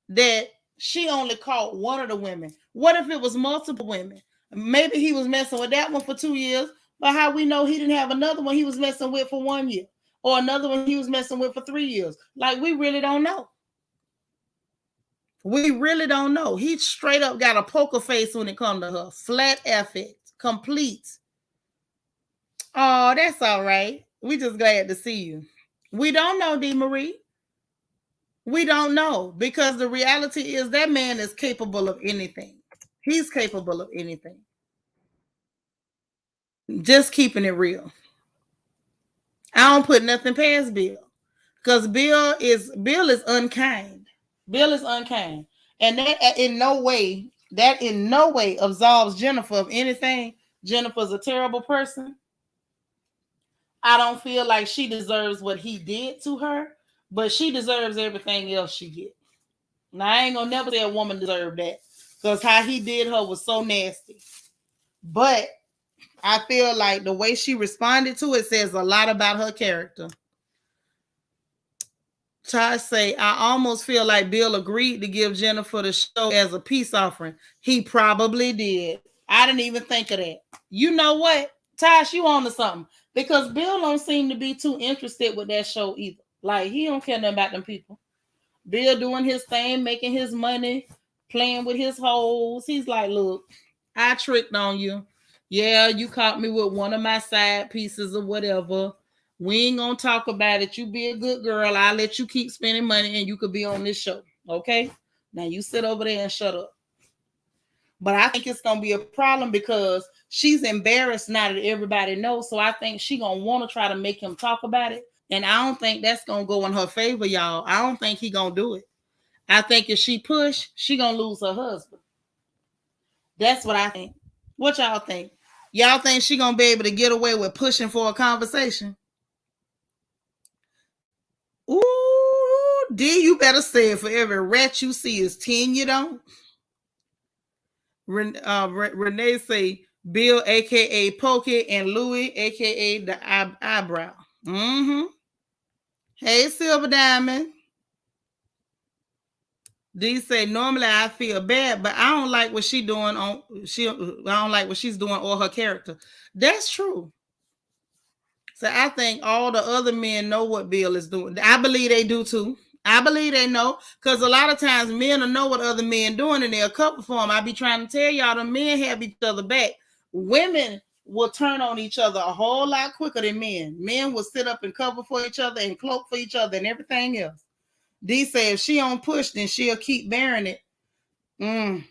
that she only caught one of the women? What if it was multiple women? Maybe he was messing with that one for 2 years, but how we know he didn't have another one he was messing with for 1 year, or another one he was messing with for 3 years? Like, we really don't know. We really don't know. He straight up got a poker face when it comes to her. Flat affect. Complete. Oh, that's all right. We just glad to see you. We don't know, D. Marie. We don't know, because the reality is that man is capable of anything. He's capable of anything. Just keeping it real. I don't put nothing past Bill, because Bill is unkind. Bill is unkind. And that in no way absolves Jennifer of anything. Jennifer's a terrible person. I don't feel like she deserves what he did to her, but she deserves everything else she gets. Now, I ain't gonna never say a woman deserved that, because how he did her was so nasty. But I feel like the way she responded to it says a lot about her character. Todd say, I almost feel like Bill agreed to give Jennifer the show as a peace offering. He probably did. I didn't even think of that. You know what, Tosh, you on to something. Because Bill don't seem to be too interested with that show either. Like, he don't care nothing about them people. Bill doing his thing, making his money, playing with his hoes. He's like, look, I tricked on you. Yeah, you caught me with one of my side pieces or whatever. We ain't gonna talk about it. You be a good girl. I'll let you keep spending money and you could be on this show. Okay? Now you sit over there and shut up. But I think it's gonna be a problem because she's embarrassed now that everybody knows. So I think she gonna want to try to make him talk about it. And I don't think that's gonna go in her favor, y'all. I don't think he gonna do it. I think if she push, she gonna lose her husband. That's what I think. What y'all think? Y'all think she gonna be able to get away with pushing for a conversation? Ooh, D, you better say it. For every rat you see is 10 you don't. Renee say Bill, aka Pokey, and Louie, aka the eyebrow. Mm-hmm. Hey, Silver Diamond. D say normally I feel bad, but I don't like what she doing on I don't like what she's doing or her character. That's true. So I think all the other men know what Bill is doing. I believe they do too. I believe they know, because a lot of times men will know what other men doing and they'll cover for them. I be trying to tell y'all, the men have each other back. Women will turn on each other a whole lot quicker than men. Men will sit up and cover for each other and cloak for each other and everything else. D say if she don't push, then she'll keep bearing it.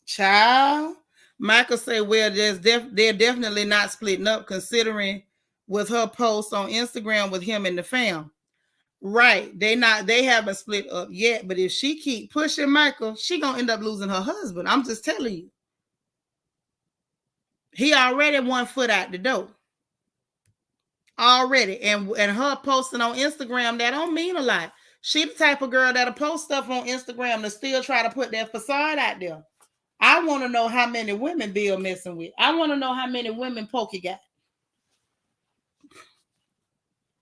Child. Michael say, well, they're definitely not splitting up, considering with her post on Instagram with him and the fam. Right. They haven't split up yet. But if she keep pushing Michael, she gonna end up losing her husband. I'm just telling you. He already 1 foot out the door. already. And her posting on Instagram, that don't mean a lot. She the type of girl that'll post stuff on Instagram to still try to put that facade out there. I want to know how many women Bill messing with. I want to know how many women Pokey got.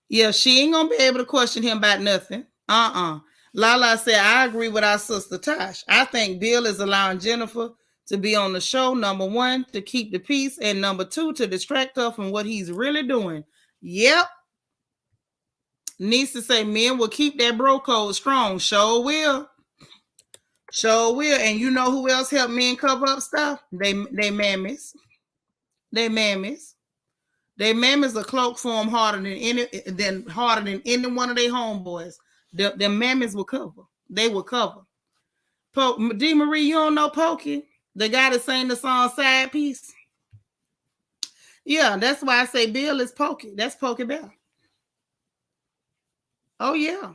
Yeah, she ain't gonna be able to question him about nothing. Lala said, I agree with our sister Tosh. I think Bill is allowing Jennifer to be on the show, number one, to keep the peace, and number two, to distract her from what he's really doing. Yep. Needs to say men will keep that bro code strong. Sure will. Sure will. And you know who else help men cover up stuff? They mammies. They mammies. They mammies a cloak for them harder than any one of their homeboys. The mammies will cover. They will cover. D. Marie, you don't know Pokey? The guy that sang the song Side Piece? Yeah, that's why I say Bill is Pokey. That's Pokey Bell. Oh, yeah.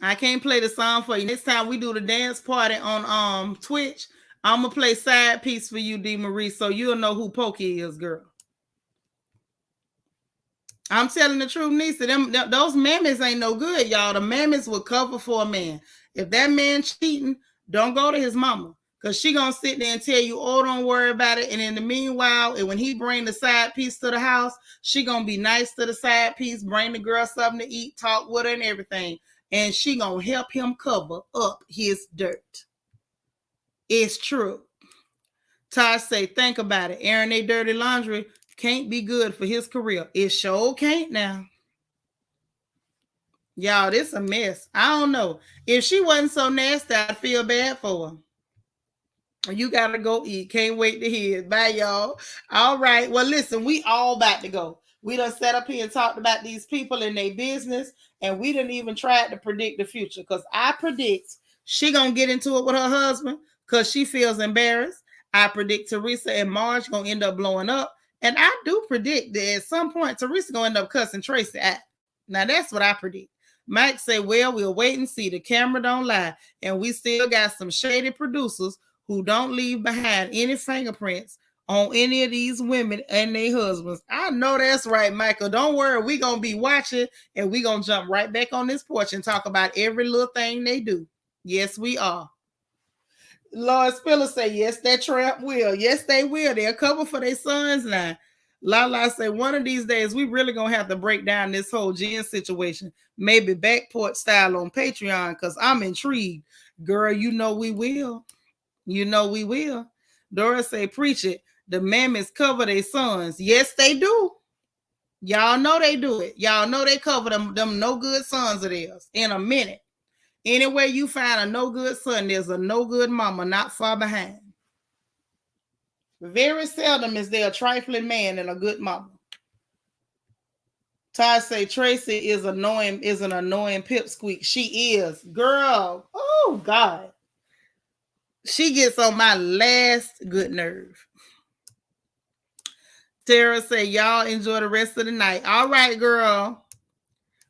I can't play the song for you. Next time we do the dance party on Twitch, I'm gonna play Side Piece for you, D. Marie, so you'll know who Pokey is, girl. I'm telling the truth, Nisa. Those mammies ain't no good, y'all. The mammies will cover for a man. If that man cheating, don't go to his mama, because she gonna sit there and tell you, oh, don't worry about it. And in the meanwhile, and when he bring the side piece to the house, she gonna be nice to the side piece, bring the girl something to eat, talk with her and everything. And she gonna help him cover up his dirt. It's true. Tosh say, think about it. Airing their dirty laundry can't be good for his career. It sure can't now. Y'all, this a mess. I don't know. If she wasn't so nasty, I'd feel bad for her. You gotta go eat. Can't wait to hear it. Bye, y'all. All right. Well, listen, we all about to go. We done sat up here and talked about these people and their business, and we didn't even try to predict the future, because I predict she gonna get into it with her husband because she feels embarrassed. I predict Teresa and Marge gonna end up blowing up. And I do predict that at some point, Teresa gonna end up cussing Tracy out. Now, that's what I predict. Mike say, well, we'll wait and see. The camera don't lie. And we still got some shady producers who don't leave behind any fingerprints on any of these women and their husbands. I know that's right, Michael. Don't worry. We're going to be watching, and we're going to jump right back on this porch and talk about every little thing they do. Yes, we are. Lord Spiller say, yes, that tramp will. Yes, they will. They'll cover for their sons now. Lala say, one of these days, we really going to have to break down this whole Jen situation. Maybe back porch style on Patreon, because I'm intrigued. Girl, you know we will. You know we will. Doris say, preach it. The mammies cover their sons. Yes, they do. Y'all know they do it. Y'all know they cover them no good sons of theirs in a minute. Anywhere you find a no good son, there's a no good mama not far behind. Very seldom is there a trifling man and a good mama. Ty say Tracy is an annoying pipsqueak. She is. Girl. Oh, God. She gets on my last good nerve. Tara say, y'all enjoy the rest of the night. All right, girl.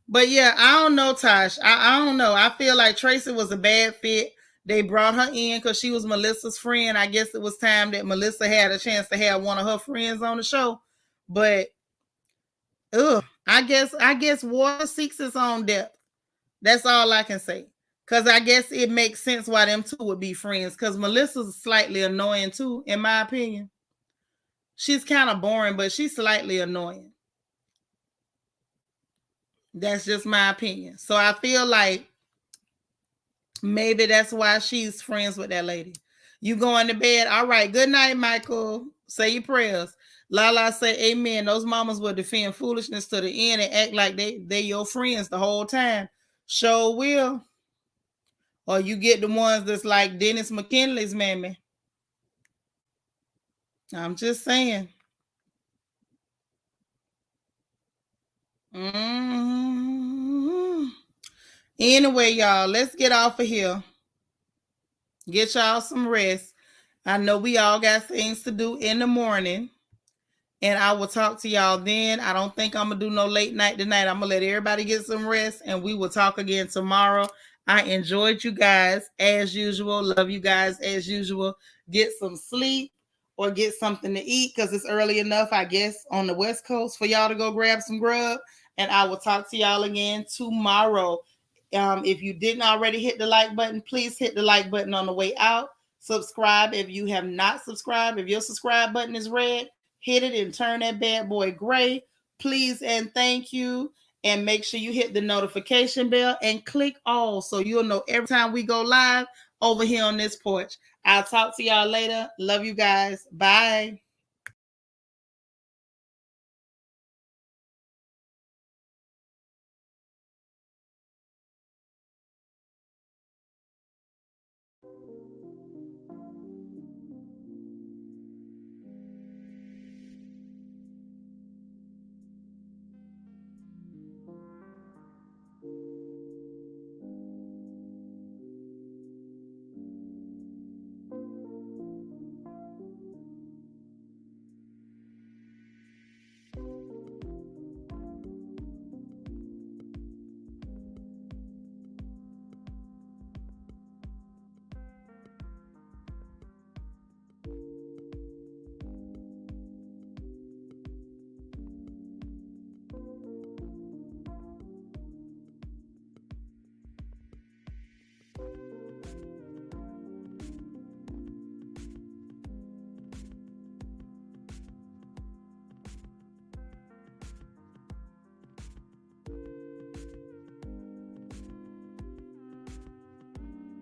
But yeah, I don't know, Tosh. I don't know. I feel like Tracy was a bad fit. They brought her in because she was Melissa's friend. I guess it was time that Melissa had a chance to have one of her friends on the show. But I guess water seeks its own depth. That's all I can say. Because I guess it makes sense why them two would be friends. Because Melissa's slightly annoying too, in my opinion. She's kind of boring, but she's slightly annoying. That's just my opinion. So I feel like maybe that's why she's friends with that lady. You going to bed? All right. Good night, Michael. Say your prayers. Lala say amen. Those mamas will defend foolishness to the end and act like they your friends the whole time. Sure will. Or you get the ones that's like Dennis McKinley's mammy. I'm just saying. Anyway, y'all, let's get off of here. Get y'all some rest. I know we all got things to do in the morning. And I will talk to y'all then. I don't think I'm going to do no late night tonight. I'm going to let everybody get some rest. And we will talk again tomorrow. I enjoyed you guys as usual. Love you guys as usual. Get some sleep. or get something to eat because it's early enough, I guess, on the West Coast for y'all to go grab some grub. And I will talk to y'all again tomorrow. If you didn't already hit the like button, please hit the like button on the way out. Subscribe if you have not subscribed. If your subscribe button is red, hit it and turn that bad boy gray. Please and thank you. And make sure you hit the notification bell and click all so you'll know every time we go live over here on this porch. I'll talk to y'all later. Love you guys. Bye.